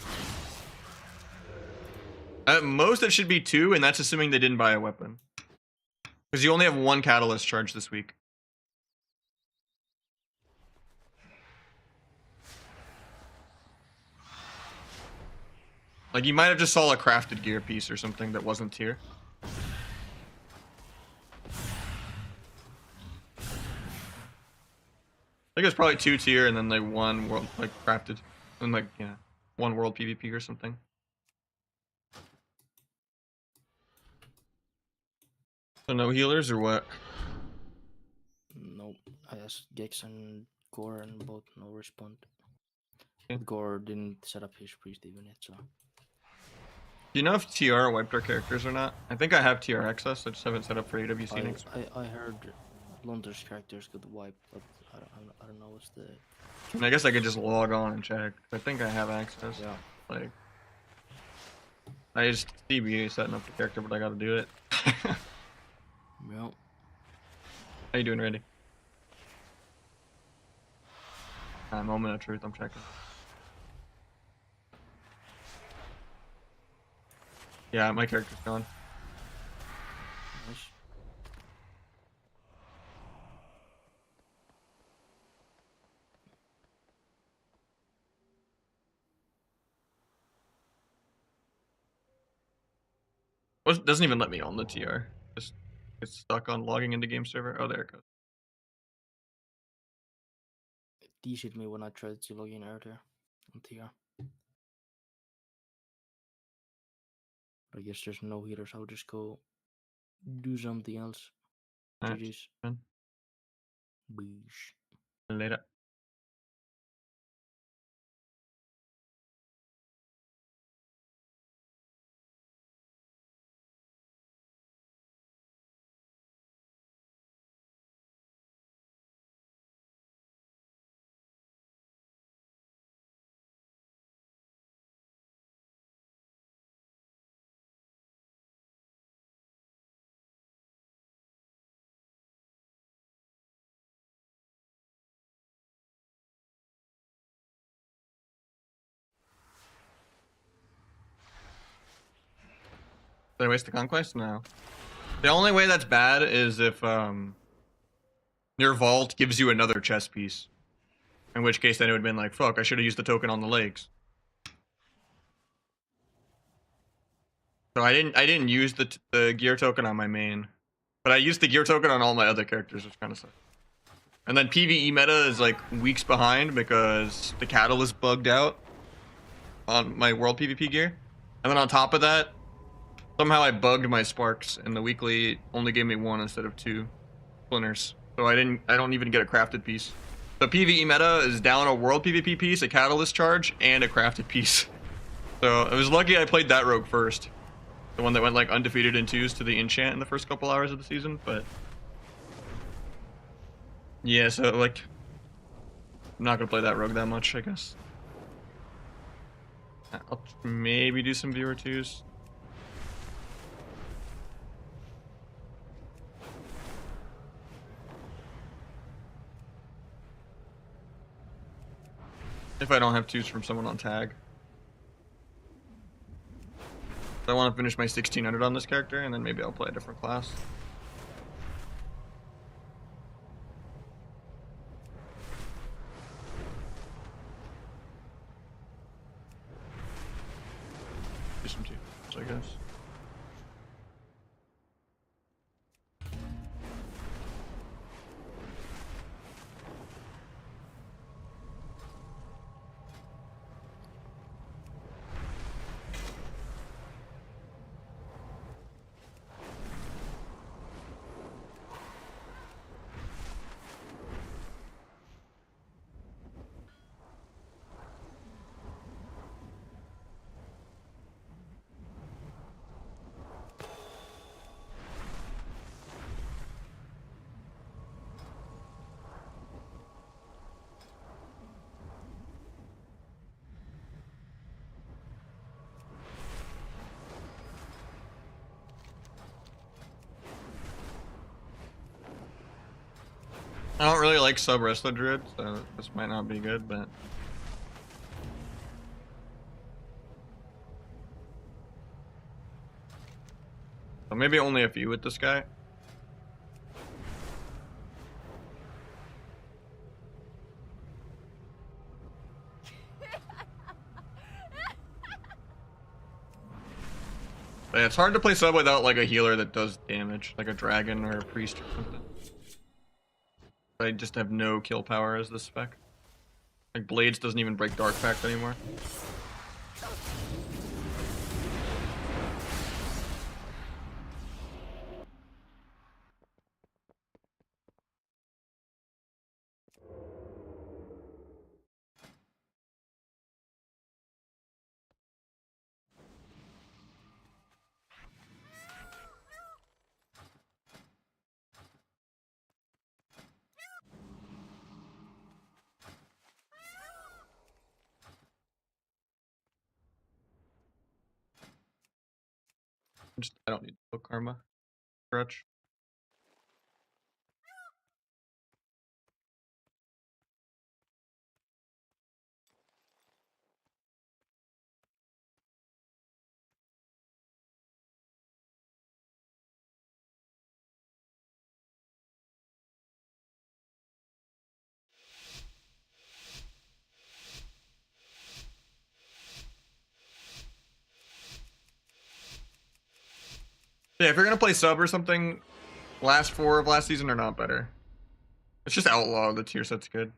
most it should be 2, and that's assuming they didn't buy a weapon. Because you only have 1 catalyst charge this week. Like you might have just saw a crafted gear piece or something that wasn't tier. I think it was probably 2 tier and then like 1 world like crafted. And like yeah, 1 world PvP or something. So no healers or what? Nope. I asked Gex and Gore and both no respond. Yeah. But Gore didn't set up his priest even yet, so. Do you know if TR wiped our characters or not? I think I have TR access, I just haven't set up for AWC next. I heard Lunder's characters got wiped, but I don't know what's the. And I guess I could just log on and check. I think I have access. Yeah. Like, I just CBA setting up the character, but I gotta do it. Yeah. How you doing, Randy? Moment of truth, I'm checking. Yeah, my character's gone. Nice. Well, it doesn't even let me on the TR. Just gets stuck on logging into game server. Oh, there it goes. It DC'd me when I tried to log in earlier on TR. I guess there's no healers, I'll just go do something else. Alright, GG's. man. Beesh. Later. Did I waste the conquest? No. The only way that's bad is if your vault gives you another chess piece. In which case then it would have been like, fuck, I should have used the token on the legs. So I didn't use the gear token on my main. But I used the gear token on all my other characters, which kind of sucks. And then PvE meta is like weeks behind because the catalyst bugged out on my world PvP gear. And then on top of that, somehow I bugged my sparks and the weekly only gave me 1 instead of 2 splinters. So I don't even get a crafted piece. The PvE meta is down a world PvP piece, a catalyst charge, and a crafted piece. So I was lucky I played that rogue first. The one that went like undefeated in 2s to the enchant in the first couple hours of the season, but yeah, so like I'm not gonna play that rogue that much, I guess. I'll maybe do some viewer 2s. If I don't have 2s from someone on tag. I want to finish my 1600 on this character, and then maybe I'll play a different class. Do some 2s, I guess. I don't really like sub wrestler druid, so this might not be good, but so maybe only a few with this guy. But yeah, it's hard to play sub without like a healer that does damage, like a dragon or a priest or something. I just have no kill power as the spec. Like Blades doesn't even break Dark Pact anymore. I don't need no karma. Crutch. Yeah, if you're gonna play sub or something, last 4 of last season are not better. It's just outlaw, the tier set's good.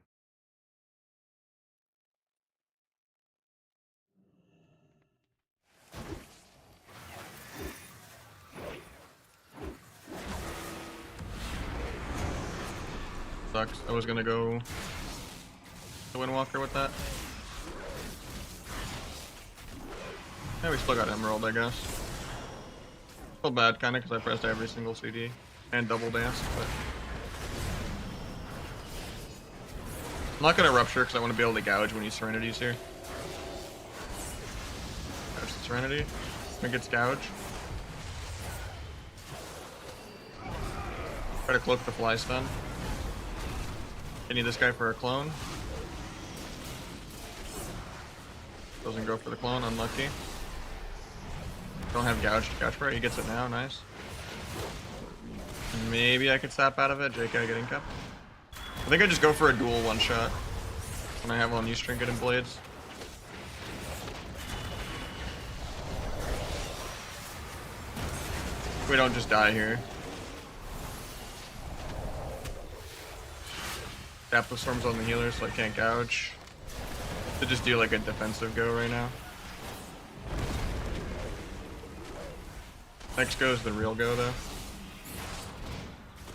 Sucks. I was gonna go the Windwalker with that. Yeah, we still got Emerald, I guess. Feel bad, kinda, because I pressed every single CD and double danced, but I'm not gonna Rupture because I want to be able to gouge when he Serenity's here. Gouge the Serenity. I think it's gouge. Try to cloak the fly stun. I need this guy for a clone. Doesn't go for the clone, unlucky. Don't have gouge to gouge for it. He gets it now, nice. Maybe I could snap out of it. JK getting kept. I think I just go for a dual one shot when I have on use trinket and blades. We don't just die here. Tap the storms on the healer so I can't gouge. To just do like a defensive go right now. Next go is the real go though.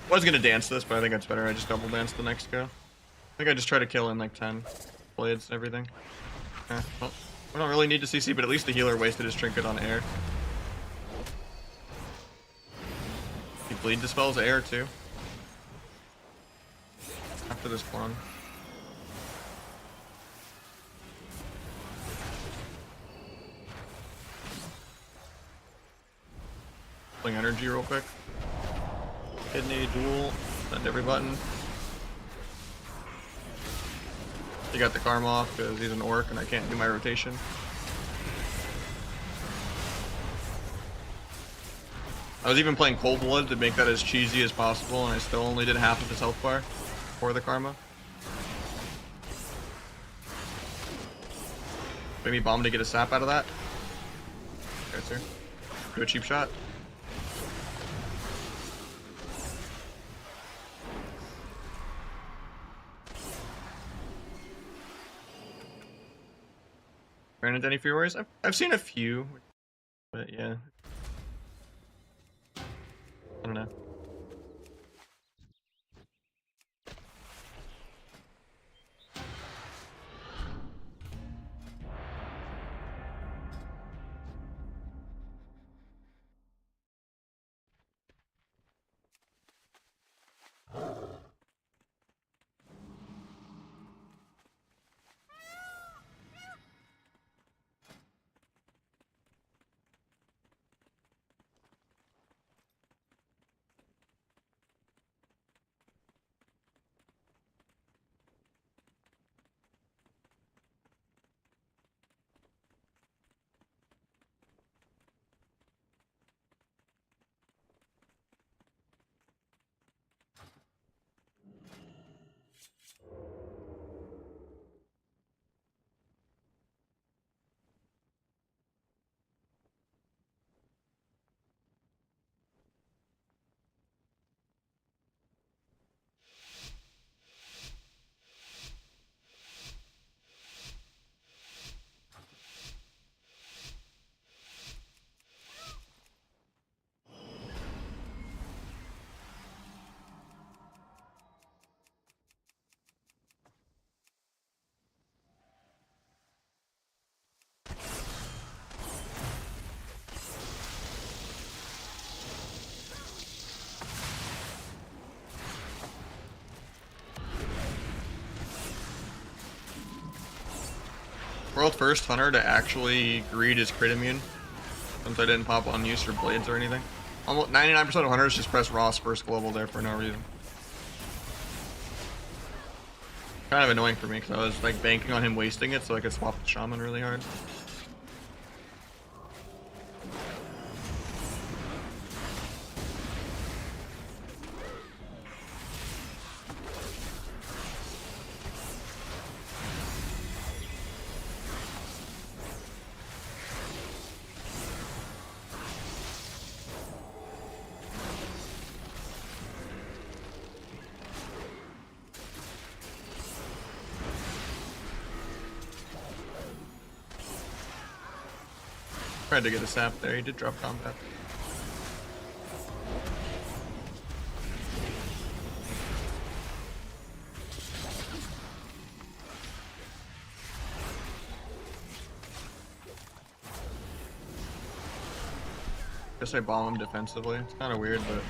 I was gonna dance this, but I think it's better I just double dance the next go. I think I just try to kill in like 10 blades and everything. Well, we don't really need to CC, but at least the healer wasted his trinket on air. He bleed dispels air too. After this clone. Pulling energy real quick. Kidney, duel, send every button. He got the karma off because he's an orc and I can't do my rotation. I was even playing Cold Blood to make that as cheesy as possible, and I still only did half of his health bar for the karma. Maybe bomb to get a sap out of that. Okay, sir. Do a cheap shot. Ran into any Fear Warriors? I've seen a few, but yeah. I don't know. world first hunter to actually greed his crit immune. Since I didn't pop on use for blades or anything. Almost 99% of hunters just press Ross first global there for no reason. Kind of annoying for me because I was like banking on him wasting it so I could swap the shaman really hard. Tried to get a sap there, he did drop combat. Guess I bomb him defensively. It's kind of weird, but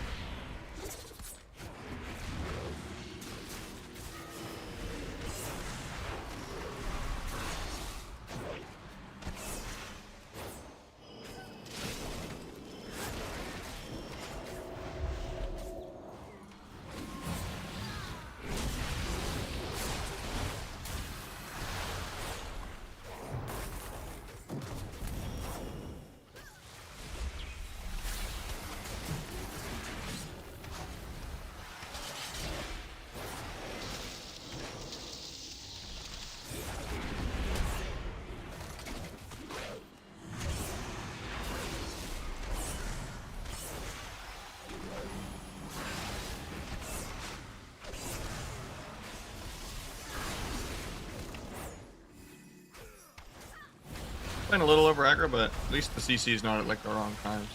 playing a little over aggro, but at least the CC is not at like the wrong times.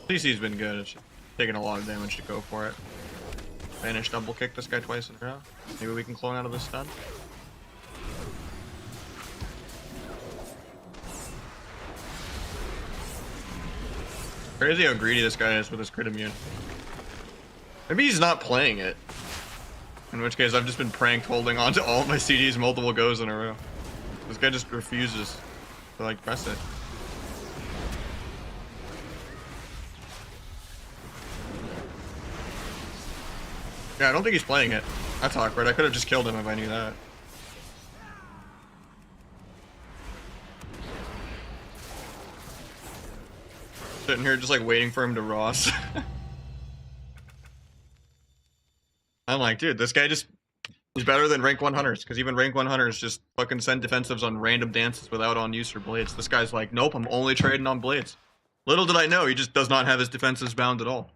CC's been good. It's taking a lot of damage to go for it. Vanish double kick this guy twice in a row. Maybe we can clone out of this stun. Crazy how greedy this guy is with his crit immune. Maybe he's not playing it. In which case I've just been pranked holding on to all of my CDs multiple goes in a row. This guy just refuses to like press it. Yeah, I don't think he's playing it. That's awkward. I could have just killed him if I knew that. Sitting here just like waiting for him to Ross. I'm like, dude, this guy just is better than rank 1 hunters, because even rank 1 hunters just fucking send defensives on random dances without on use for blades. This guy's like, nope, I'm only trading on blades. Little did I know, he just does not have his defensives bound at all.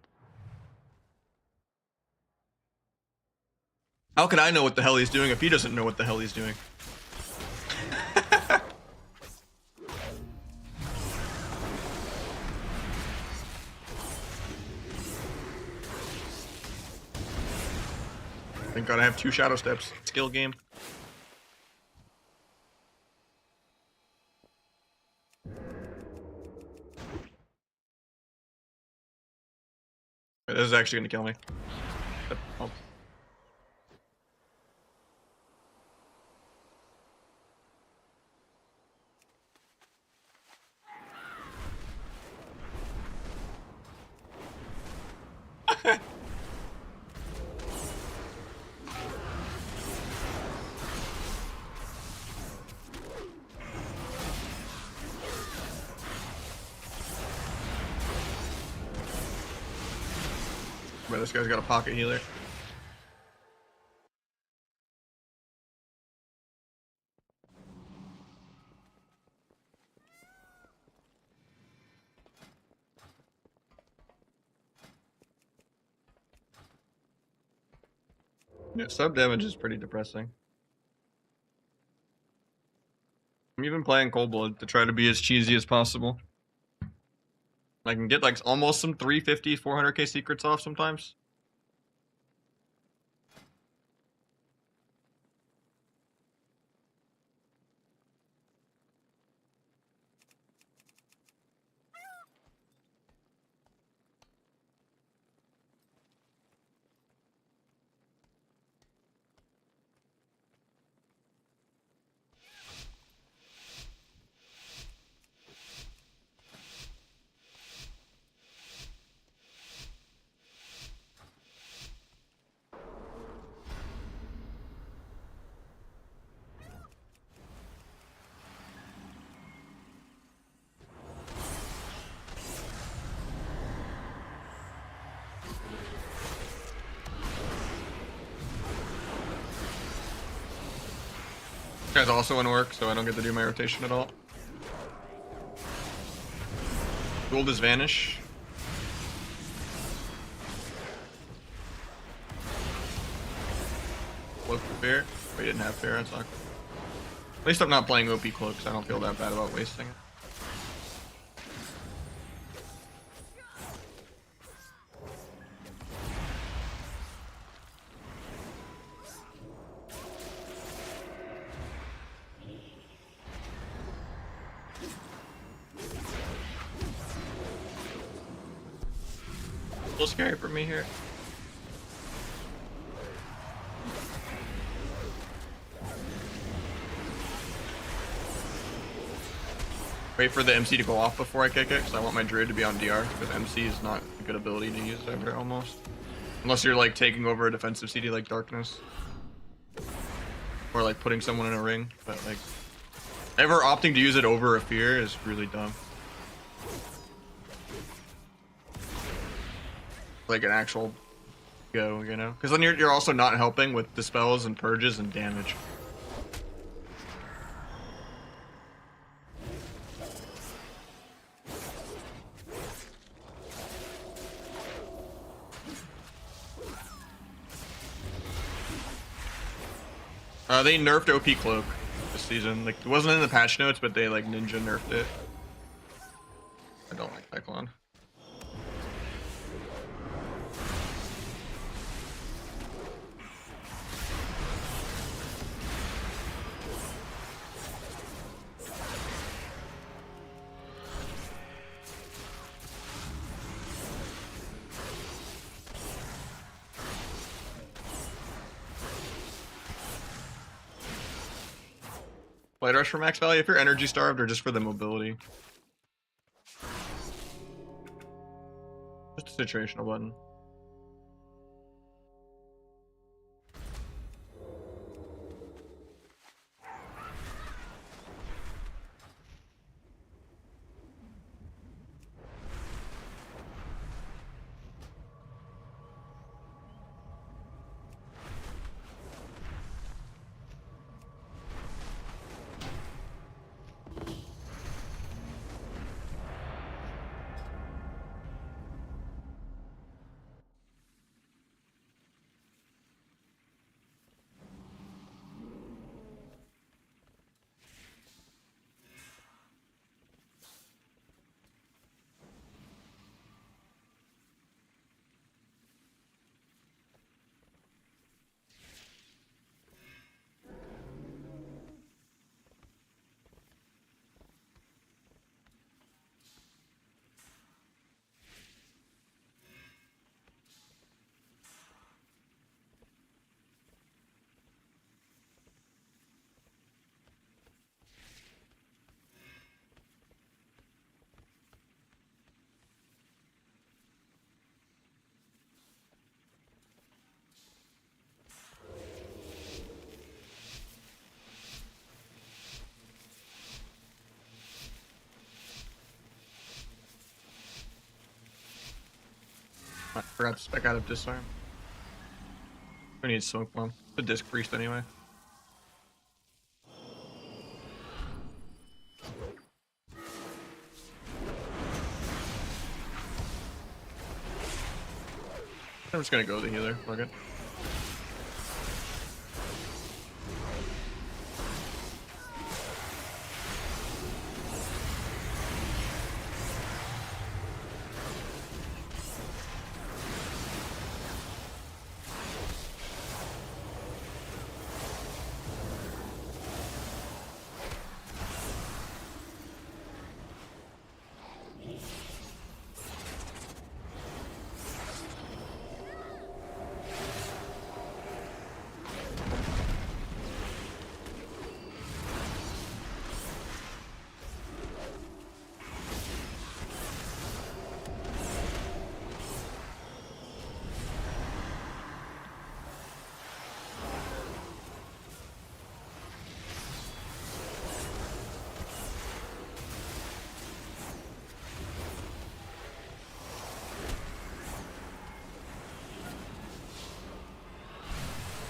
How could I know what the hell he's doing if he doesn't know what the hell he's doing? Thank God I have 2 shadow steps. Skill game. This is actually gonna kill me. Oh. But this guy's got a pocket healer. Yeah, sub damage is pretty depressing. I'm even playing Cold Blood to try to be as cheesy as possible. I can get like almost some 350, 400k secrets off sometimes. guy's also in orc, so I don't get to do my rotation at all. Gold is vanish. Cloak for fear. We didn't have fear, that's not good. At least I'm not playing OP cloak, so I don't feel that bad about wasting it. A little scary for me here. Wait for the MC to go off before I kick it, because I want my druid to be on DR, because MC is not a good ability to use ever, almost. Unless you're like taking over a defensive CD like Darkness. Or like putting someone in a ring, but like ever opting to use it over a fear is really dumb. Like an actual go, you know? Because then you're also not helping with dispels and purges and damage. They nerfed OP Cloak this season. Like, it wasn't in the patch notes, but they like ninja nerfed it. I don't like Cyclone. Blade Rush for max value if you're energy starved or just for the mobility. Just a situational button. I forgot to spec out of disarm. We need smoke bomb. The disc priest anyway. I'm just gonna go with the healer. We're good.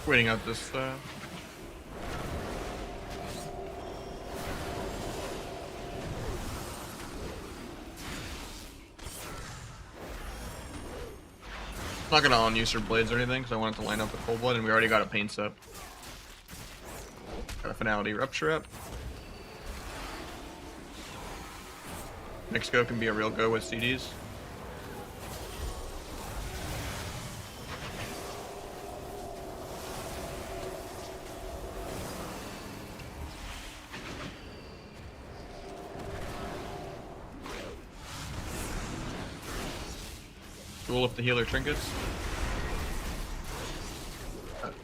Waiting out this I'm not gonna on-use her blades or anything because I want it to line up with Cold Blood, and we already got a Paints up. Got a Finality Rupture up. Next go can be a real go with CDs. Duel up the healer trinkets.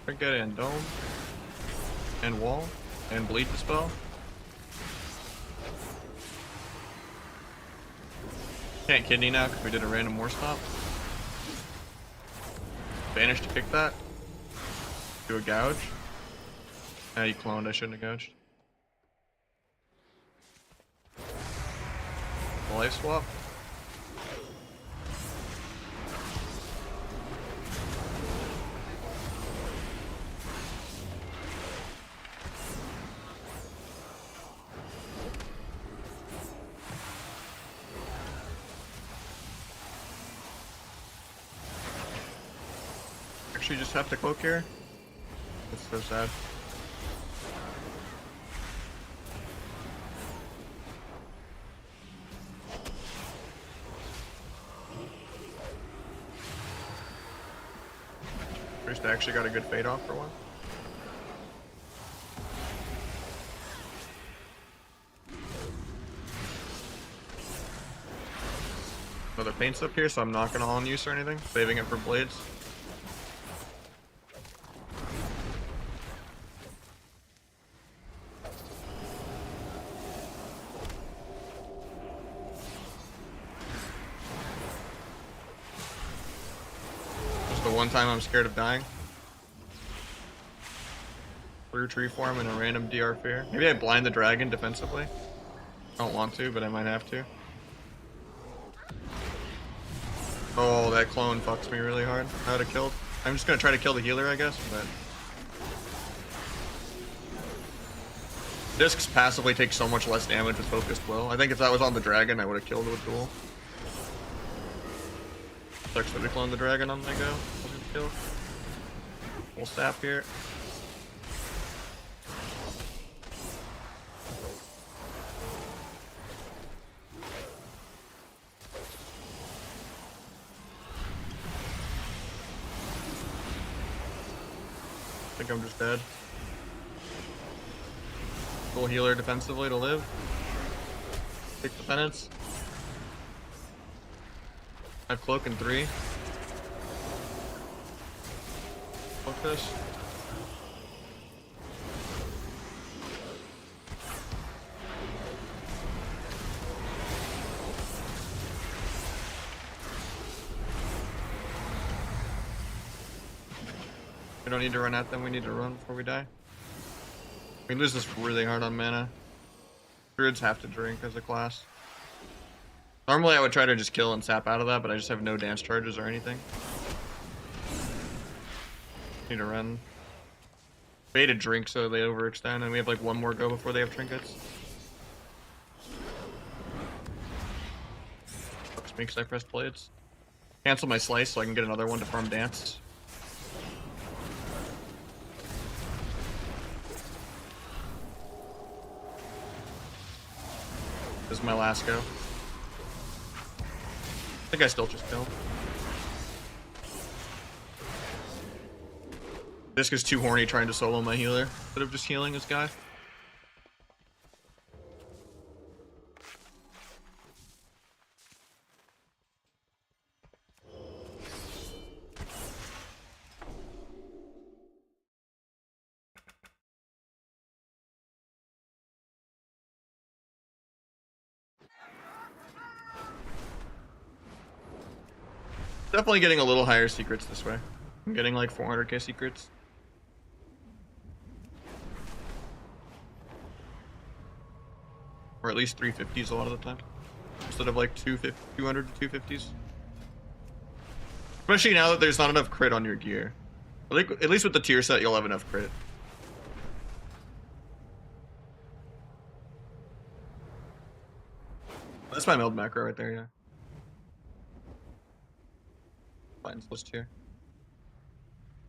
Trinket and dome. And wall. And bleed dispel. Can't kidney now because we did a random war stop. Vanish to kick that. Do a gouge. Ah, you cloned, I shouldn't have gouged. Life swap. Actually just have to cloak here. That's so sad. First, I actually got a good fade off for one. Another Paints up here, so I'm not gonna on-use or anything. Saving it for blades. The one time I'm scared of dying. Through tree form and a random DR fear. Maybe I blind the dragon defensively. I don't want to, but I might have to. Oh, that clone fucks me really hard. I would have killed. I'm just gonna try to kill the healer, I guess, but discs passively take so much less damage with focused blow. I think if that was on the dragon, I would have killed with duel. Sucks that we cloned the dragon on my go. Kill. We'll sap here. I think I'm just dead. Full healer defensively to live. Take the penance. I have cloak in 3. Fuck this. We don't need to run at them, we need to run before we die. We lose this really hard on mana. Druids have to drink as a class. Normally I would try to just kill and sap out of that, but I just have no dance charges or anything. Need to run. We need to drink so they overextend, and we have like one more go before they have trinkets. Fucks me because I pressed blades. Cancel my slice so I can get another one to farm dance. This is my last go. I think I still just killed. Disc is too horny trying to solo my healer instead of just healing this guy. Definitely getting a little higher secrets this way. I'm getting like 400k secrets. Or at least 350s a lot of the time. Instead of like 200 to 250s. Especially now that there's not enough crit on your gear. I think at least with the tier set you'll have enough crit. That's my meld macro right there, yeah. Titans list here.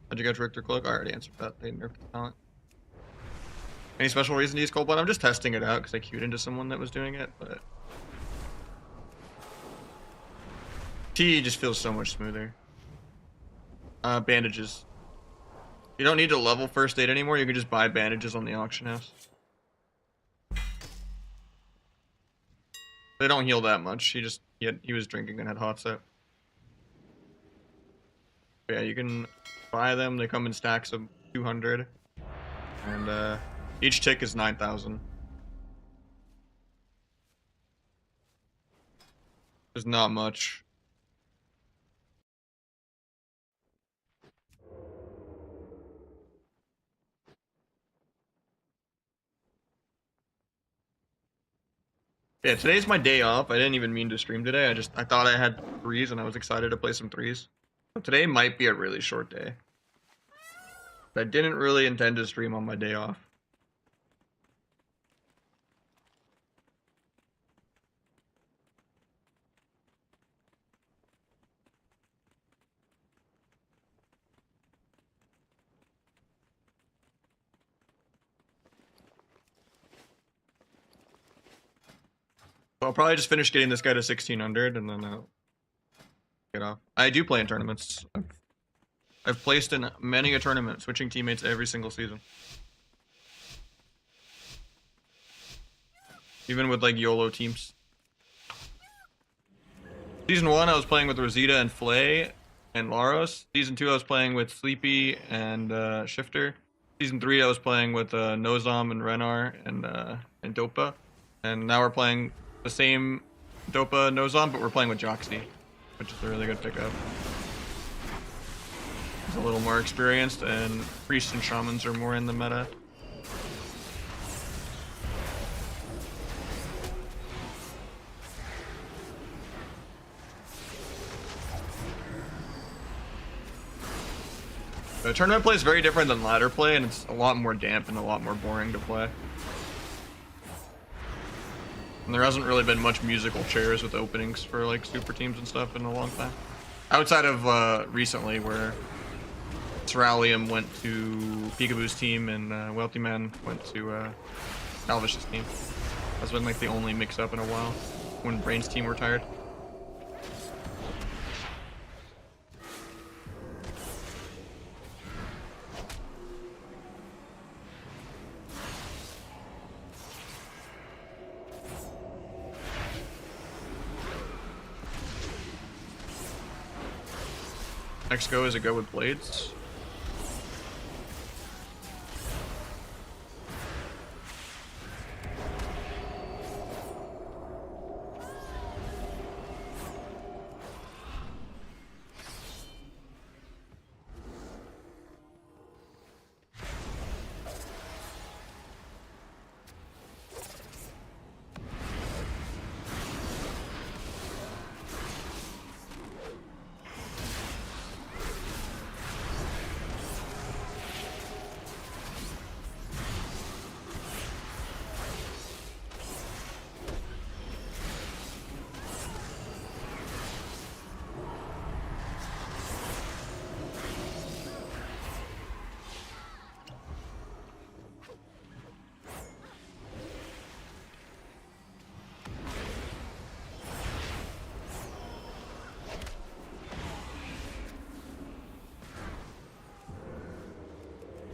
How'd you get Richter Cloak? I already answered that. They nerfed the talent. Any special reason to use Cold Blood? I'm just testing it out because I queued into someone that was doing it, but T just feels so much smoother. Bandages. You don't need to level first aid anymore. You can just buy bandages on the auction house. They don't heal that much. He was drinking and had hot set. Yeah, you can buy them. They come in stacks of 200, and each tick is 9,000. There's not much. Yeah, today's my day off. I didn't even mean to stream today. I thought I had threes and I was excited to play some threes. So today might be a really short day. I didn't really intend to stream on my day off. I'll probably just finish getting this guy to 1600 and then I'll get off. I do play in tournaments. I've placed in many a tournament, switching teammates every single season. Even with like YOLO teams. Season 1 I was playing with Rosita and Flay and Laros. Season 2 I was playing with Sleepy and Shifter. Season 3 I was playing with Nozom and Renar and Dopa. And now we're playing the same Dopa Nozom, but we're playing with Joxy, which is a really good pickup. He's a little more experienced, and priests and shamans are more in the meta. The tournament play is very different than ladder play, and it's a lot more damp and a lot more boring to play. And there hasn't really been much musical chairs with openings for like super teams and stuff in a long time. Outside of recently where Ceruleum went to Peekaboo's team and Wealthy Man went to Alvish's team. That's been like the only mix up in a while when Brain's team retired. Next go is a go with blades.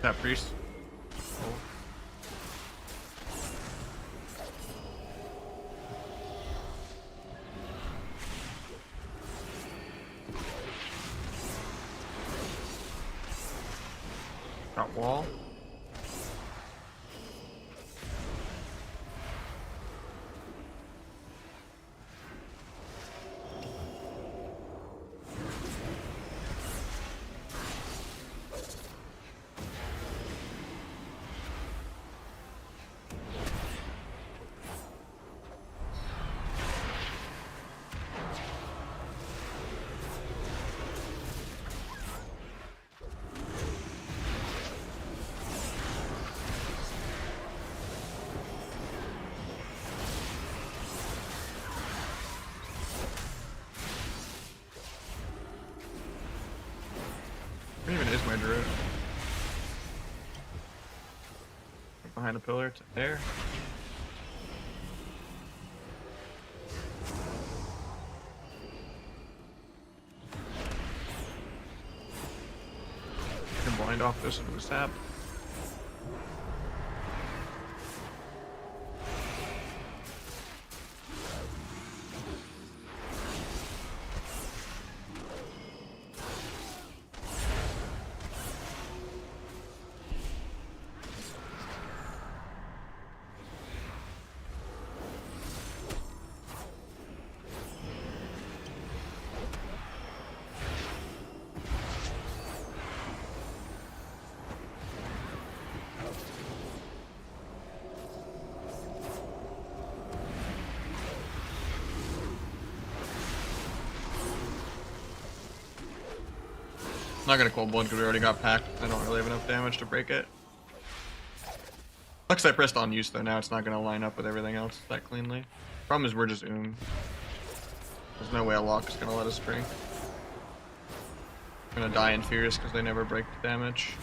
Tap priest. Oh. Got wall. There's my druid. Behind a pillar to there. I can blind off this into a sap. I'm not gonna cold blood because we already got packed. I don't really have enough damage to break it. Looks I pressed on use though, now it's not gonna line up with everything else that cleanly. Problem is we're just There's no way a lock is gonna let us break. I'm gonna die in Fierce because they never break the damage.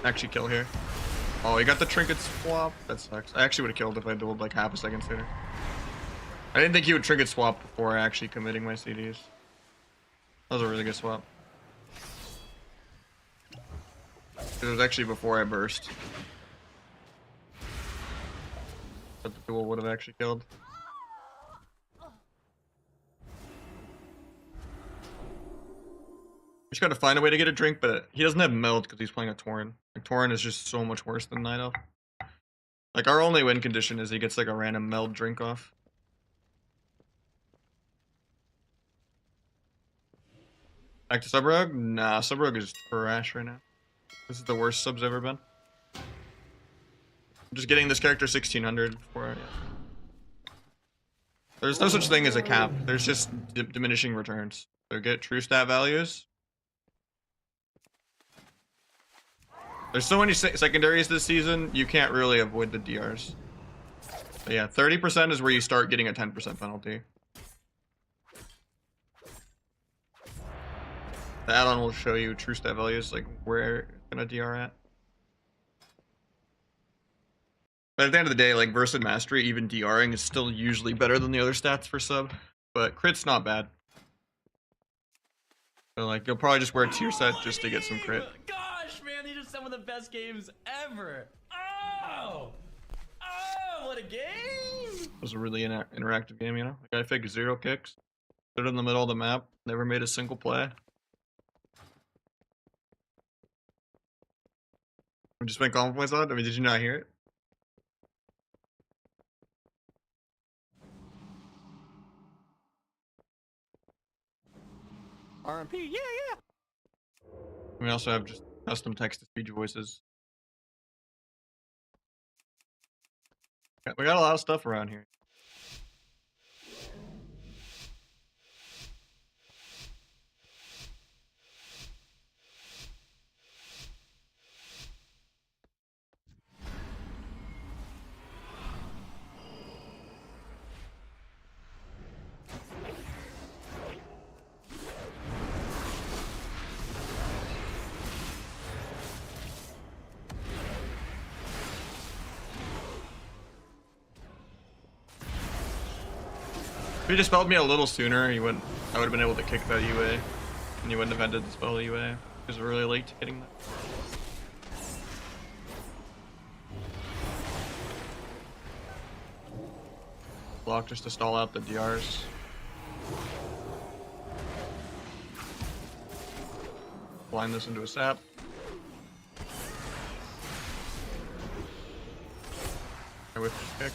Actually kill here. Oh, he got the trinket swap. That sucks. I actually would have killed if I dueled like half a second sooner. I didn't think he would trinket swap before actually committing my CDs. That was a really good swap. It was actually before I burst. But the duel would have actually killed. Just gotta find a way to get a drink, but he doesn't have meld because he's playing a Tauren. Like, Tauren is just so much worse than Night Elf. Like, our only win condition is he gets like a random meld drink off. Back to Sub Rogue? Nah, Sub Rogue is trash right now. This is the worst sub's ever been. I'm just getting this character 1600 before I... There's no such thing as a cap. There's just diminishing returns. So get true stat values. There's so many secondaries this season, you can't really avoid the DRs. But yeah, 30% is where you start getting a 10% penalty. The add-on will show you true stat values, like where it's gonna DR at. But at the end of the day, like Verse and Mastery, even DRing is still usually better than the other stats for sub. But crit's not bad. So like, you'll probably just wear a tier set just to get some crit. Gosh, man, these are some of the best games ever. Oh, what a game! It was a really interactive game, you know? Like, I faked 0 kicks, stood in the middle of the map, never made a single play. I just spent confidence on it? I mean, did you not hear it? RMP, yeah. We also have just custom text-to-speech voices. We got a lot of stuff around here. If he dispelled me a little sooner, I would have been able to kick that UA, and you wouldn't have had to dispel the UA. Because we're really late to getting that. Block just to stall out the DRs. Blind this into a sap. I whip this kick.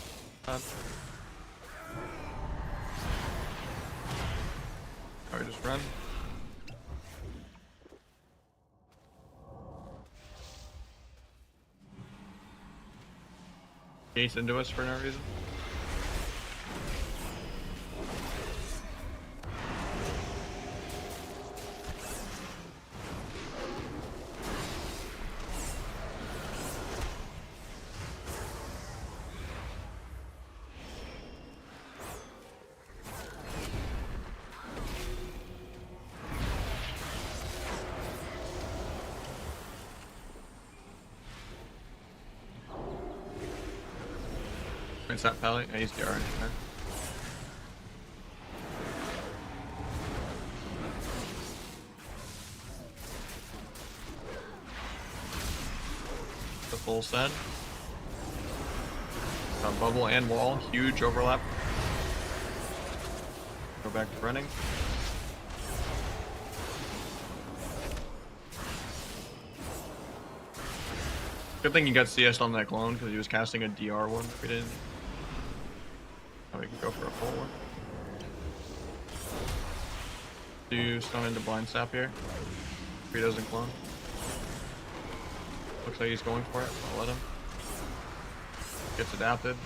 Or just run. Gates into us for no reason. It's that Pally. I used the orange there. The full set. Got bubble and wall. Huge overlap. Go back to running. Good thing you got CS on that clone because he was casting a DR one if we didn't. Now we can go for a full one. Do stun into blind sap here. If he doesn't clone. Looks like he's going for it. I'll let him. Gets adapted.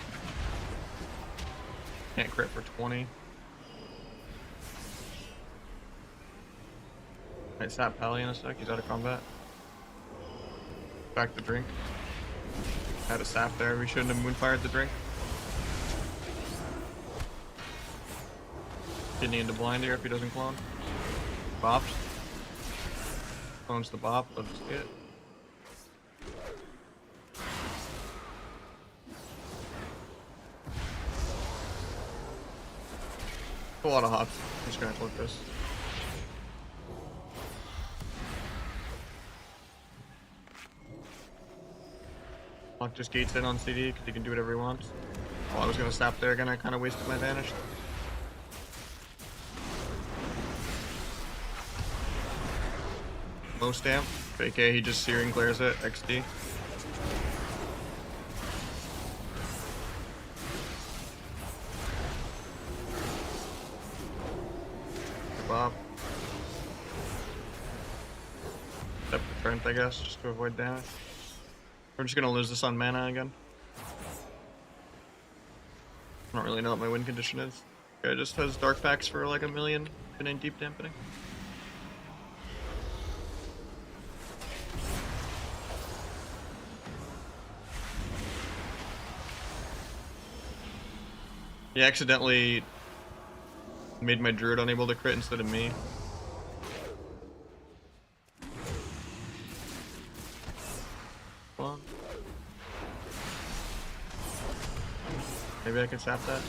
Can't crit for 20. Might sap Pally in a sec. He's out of combat. Back the drink. Had a sap there. We shouldn't have moonfired the drink. Kidney into blind here if he doesn't clone. Bops. Clones the bop. Let's see it. A lot of hops. I'm just gonna flip this. Lock just gates in on CD because he can do whatever he wants. Oh, I was gonna stop there again. I kind of wasted my vanish. Low stamp. AK, he just searing glares it. XD. Bob. Step the Trent, I guess, just to avoid damage. We're just gonna lose this on mana again. I don't really know what my win condition is. Guy just has dark packs for like 1 million, been in deep dampening. He accidentally made my druid unable to crit instead of me. Well, maybe I can sap that.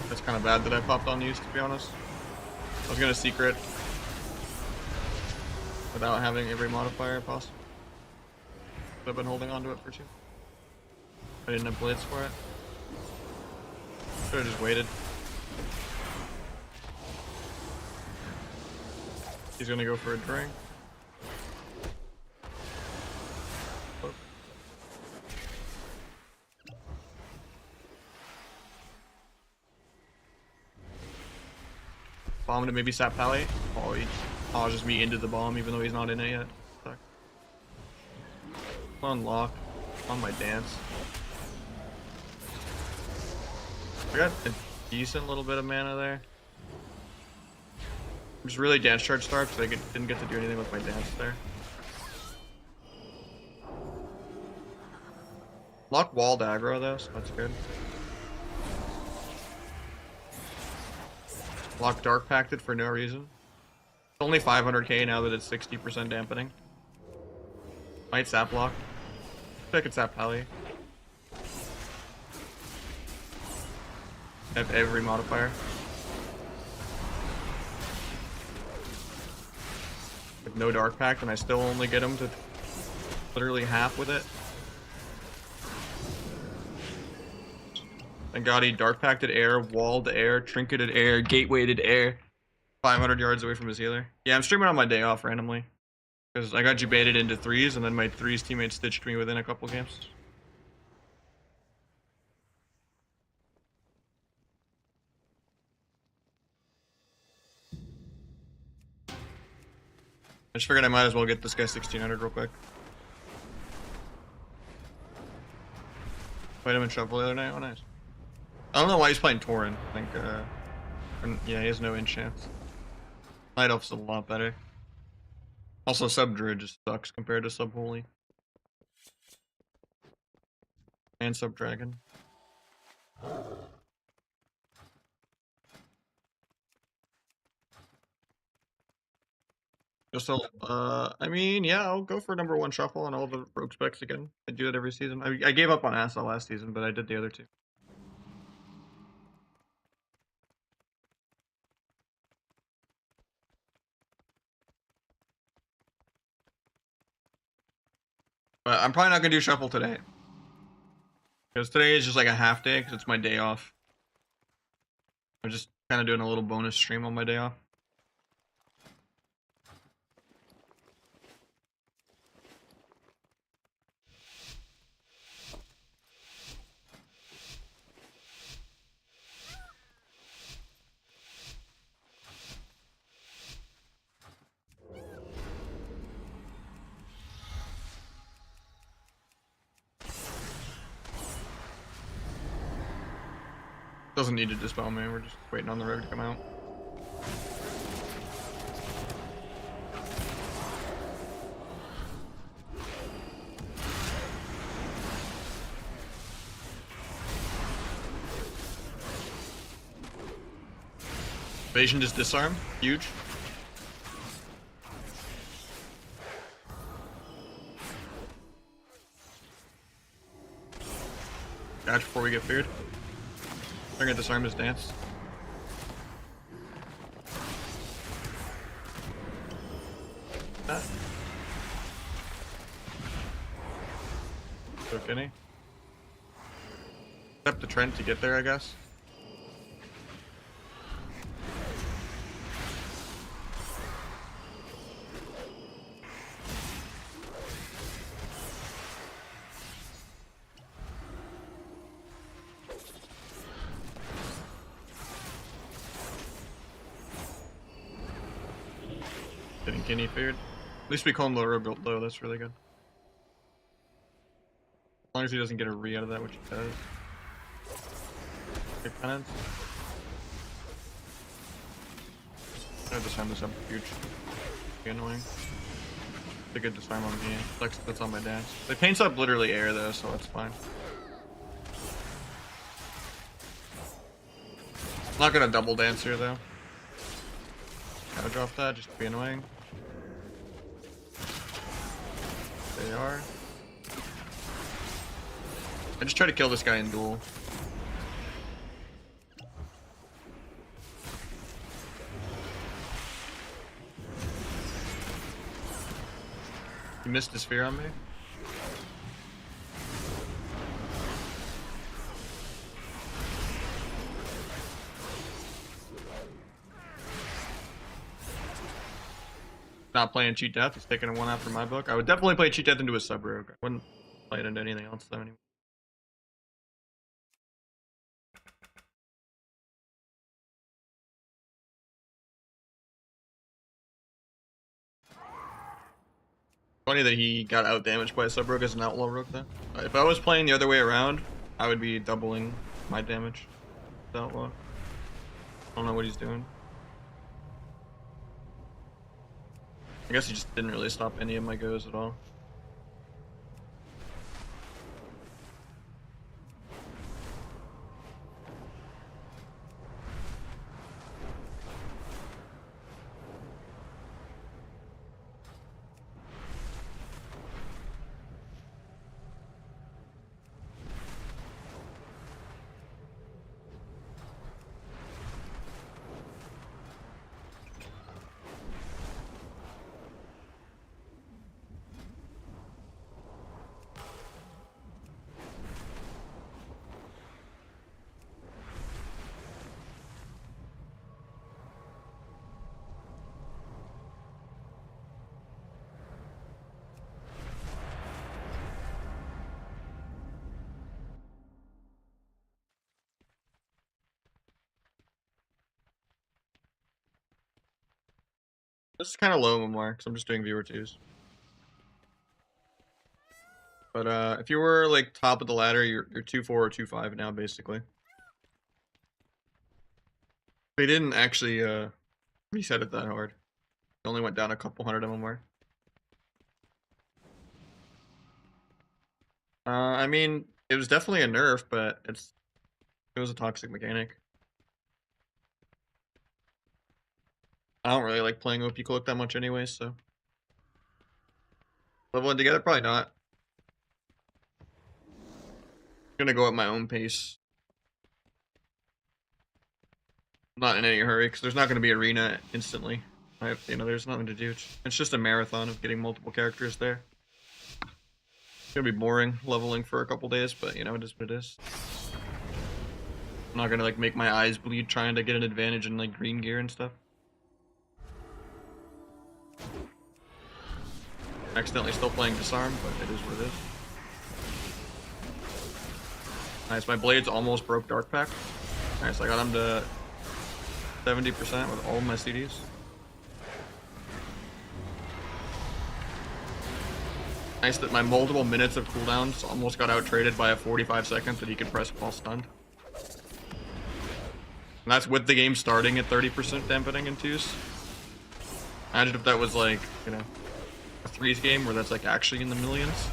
That's kind of bad that I popped on these, to be honest. I was gonna secret without having every modifier possible. But I've been holding on to it for 2. I didn't have blades for it. Should've just waited. He's gonna go for a drink. Oh. Bomb to maybe sap Pally. Oh, I'll just be into the bomb even though he's not in it yet. Fuck. Unlock on my dance. I got a decent little bit of mana there. I'm just really dance charge starved because I didn't get to do anything with my dance there. Lock walled aggro though, so that's good. Lock dark pacted for no reason. It's only 500k now that it's 60% dampening. Might sap block. I could sap Pally. I have every modifier. With no dark pact, and I still only get him to literally half with it. Thank God he dark pacted air, walled air, trinketed air, gatewayed air. 500 yards away from his healer. Yeah, I'm streaming on my day off randomly. Because I got baited into 3s, and then my 3s teammate stitched me within a couple games. I just figured I might as well get this guy 1600 real quick. Played him in Shuffle the other night. Oh, nice. I don't know why he's playing Tauren. I think, yeah, he has no enchants. Night Elf's a lot better. Also, Sub Druid just sucks compared to Sub Holy. And Sub Dragon. Just I mean, yeah, I'll go for number 1 shuffle on all the rogue specs again. I do it every season. I gave up on Asa last season, but I did the other 2. But I'm probably not gonna do shuffle today. Because today is just like a half day, because it's my day off. I'm just kind of doing a little bonus stream on my day off. Doesn't need to dispel me, we're just waiting on the rogue to come out. Evasion just disarm, huge. Catch before we get feared. They're gonna disarm his dance. That. So can he? Step the trend to get there, I guess. Getting Guinea feared. At least we call him low rogue built low, that's really good. As long as he doesn't get a re out of that, which he does. Good penance. I'm gonna disarm this up huge. Be annoying. It's a good disarm on me. Flex that's on my dance. It paints up literally air though, so it's fine. I'm not gonna double dance here though. Gotta drop that just to be annoying. They are. I just try to kill this guy in duel. He missed his fear on me. Not playing Cheat Death, he's taking a 1 after my book. I would definitely play Cheat Death into a sub rogue. I wouldn't play it into anything else though anymore. Funny that he got out damaged by a sub rogue as an outlaw rogue though. If I was playing the other way around, I would be doubling my damage. The outlaw. I don't know what he's doing. I guess he just didn't really stop any of my goes at all. This is kind of low MMR because I'm just doing viewer 2s. But if you were like top of the ladder, you're 2-4 or 2-5 now basically. They didn't actually reset it that hard. It only went down a couple hundred MMR. I mean, it was definitely a nerf, but it was a toxic mechanic. I don't really like playing OP Cloak that much anyway, so. Leveling together? Probably not. I'm gonna go at my own pace. I'm not in any hurry, because there's not gonna be arena instantly. There's nothing to do. It's just a marathon of getting multiple characters there. It's gonna be boring leveling for a couple days, but it is what it is. I'm not gonna like make my eyes bleed trying to get an advantage in like green gear and stuff. Accidentally still playing disarm, but it is what it is. Nice, my blades almost broke Dark Pack. Nice, I got him to 70% with all my CDs. Nice that my multiple minutes of cooldowns almost got out-traded by a 45 seconds that he could press while stunned. And that's with the game starting at 30% dampening in 2s. Imagine if that was like, a 3s game where that's like actually in the millions.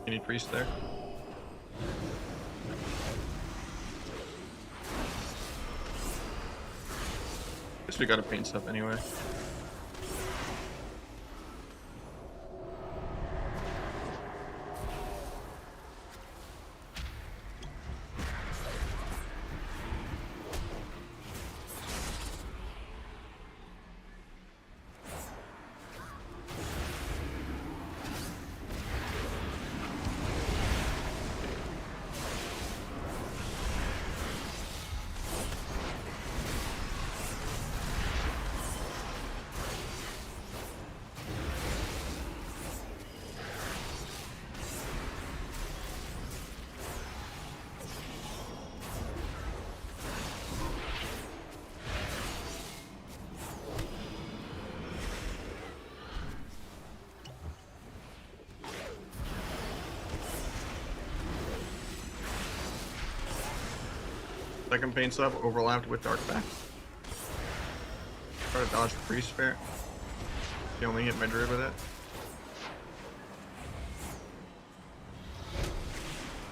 You need priest there. Guess we gotta paint stuff anyway. Second paint sub overlapped with Dark Pack. Try to dodge the Priest Fair. You only hit my druid with it.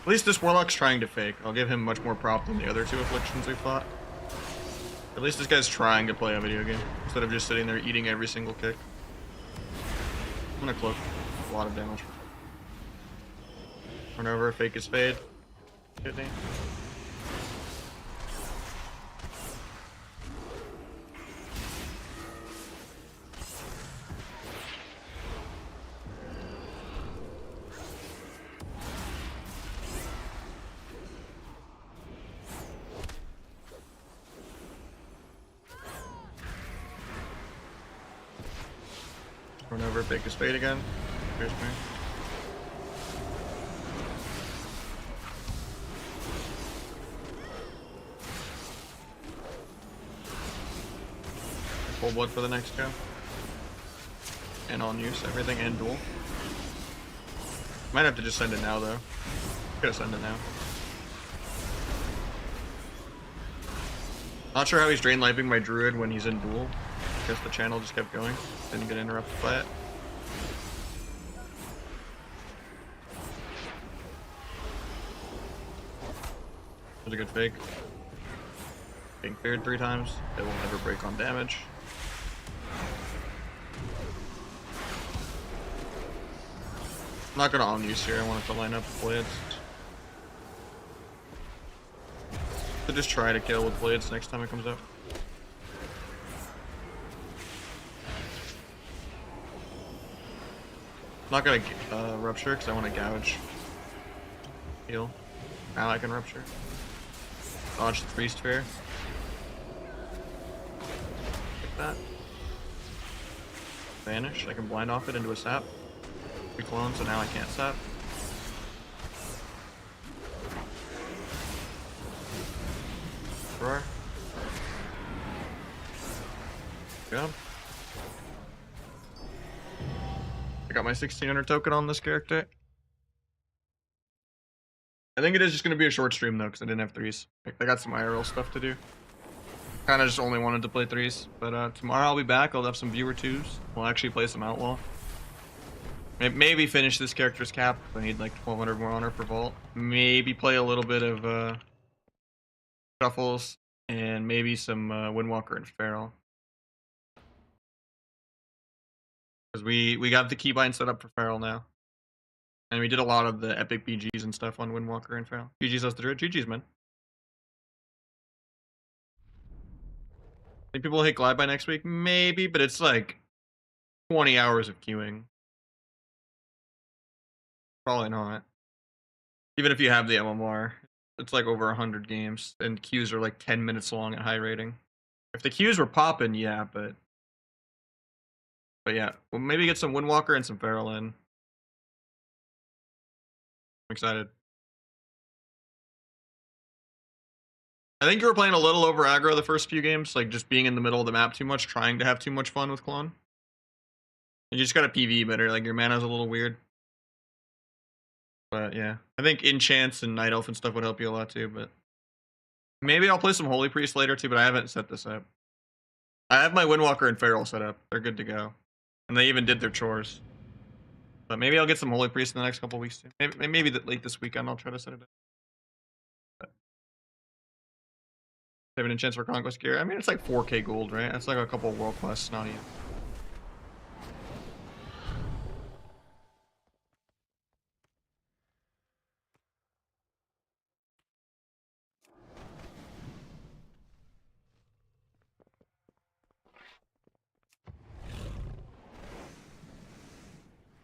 At least this Warlock's trying to fake. I'll give him much more prop than the other two afflictions we fought. At least this guy's trying to play a video game instead of just sitting there eating every single kick. I'm gonna cloak a lot of damage. Turn over, fake his fade. Hit me. Run over, fake his fade again. Here's me. Full blood for the next go. And on use, everything and duel. Might have to just send it now though. Gotta send it now. Not sure how he's drain lifing my druid when he's in duel. I guess the channel just kept going. Didn't get interrupted by it. That was a good fake. Being cleared 3 times. It will never break on damage. I'm not gonna on use here. I want it to line up with blades. So just try to kill with blades next time it comes up. I'm not gonna rupture because I want to gouge. Heal. Now I can rupture. Dodge the priest fair. Like that. Vanish. I can blind off it into a sap. Reclone, so now I can't sap. Roar. Good job. I got my 1600 token on this character. I think it is just going to be a short stream though, because I didn't have 3s. I got some IRL stuff to do. Kind of just only wanted to play 3s, but tomorrow I'll be back. I'll have some viewer 2s. We'll actually play some Outlaw. Maybe finish this character's cap. I need like 1200 more honor per vault. Maybe play a little bit of Shuffles and maybe some Windwalker and Feral. Because we got the keybind set up for Feral now. And we did a lot of the epic BGs and stuff on Windwalker and Feral. GG's us the Druid. GG's, man. Think people will hit Glide by next week? Maybe, but it's like 20 hours of queuing. Probably not. Even if you have the MMR, it's like over 100 games, and queues are like 10 minutes long at high rating. If the queues were popping, yeah, but yeah, well, maybe get some Windwalker and some Feral in. I'm excited. I think you were playing a little over aggro the first few games, like just being in the middle of the map too much, trying to have too much fun with Clone. You just gotta PV better, like your mana's a little weird. But yeah, I think Enchants and Night Elf and stuff would help you a lot too, but maybe I'll play some Holy Priest later too, but I haven't set this up. I have my Windwalker and Feral set up. They're good to go. And they even did their chores. But maybe I'll get some Holy Priest in the next couple weeks too. Maybe late this weekend I'll try to set it up. But 7 enchants for Conquest gear. I mean, it's like 4k gold, right? That's like a couple world quests, not even.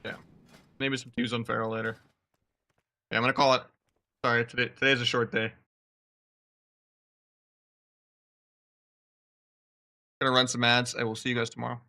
Yeah. Maybe some 2s on Feral later. Yeah, I'm gonna call it. Sorry, today's a short day. Gonna run some ads. I will see you guys tomorrow.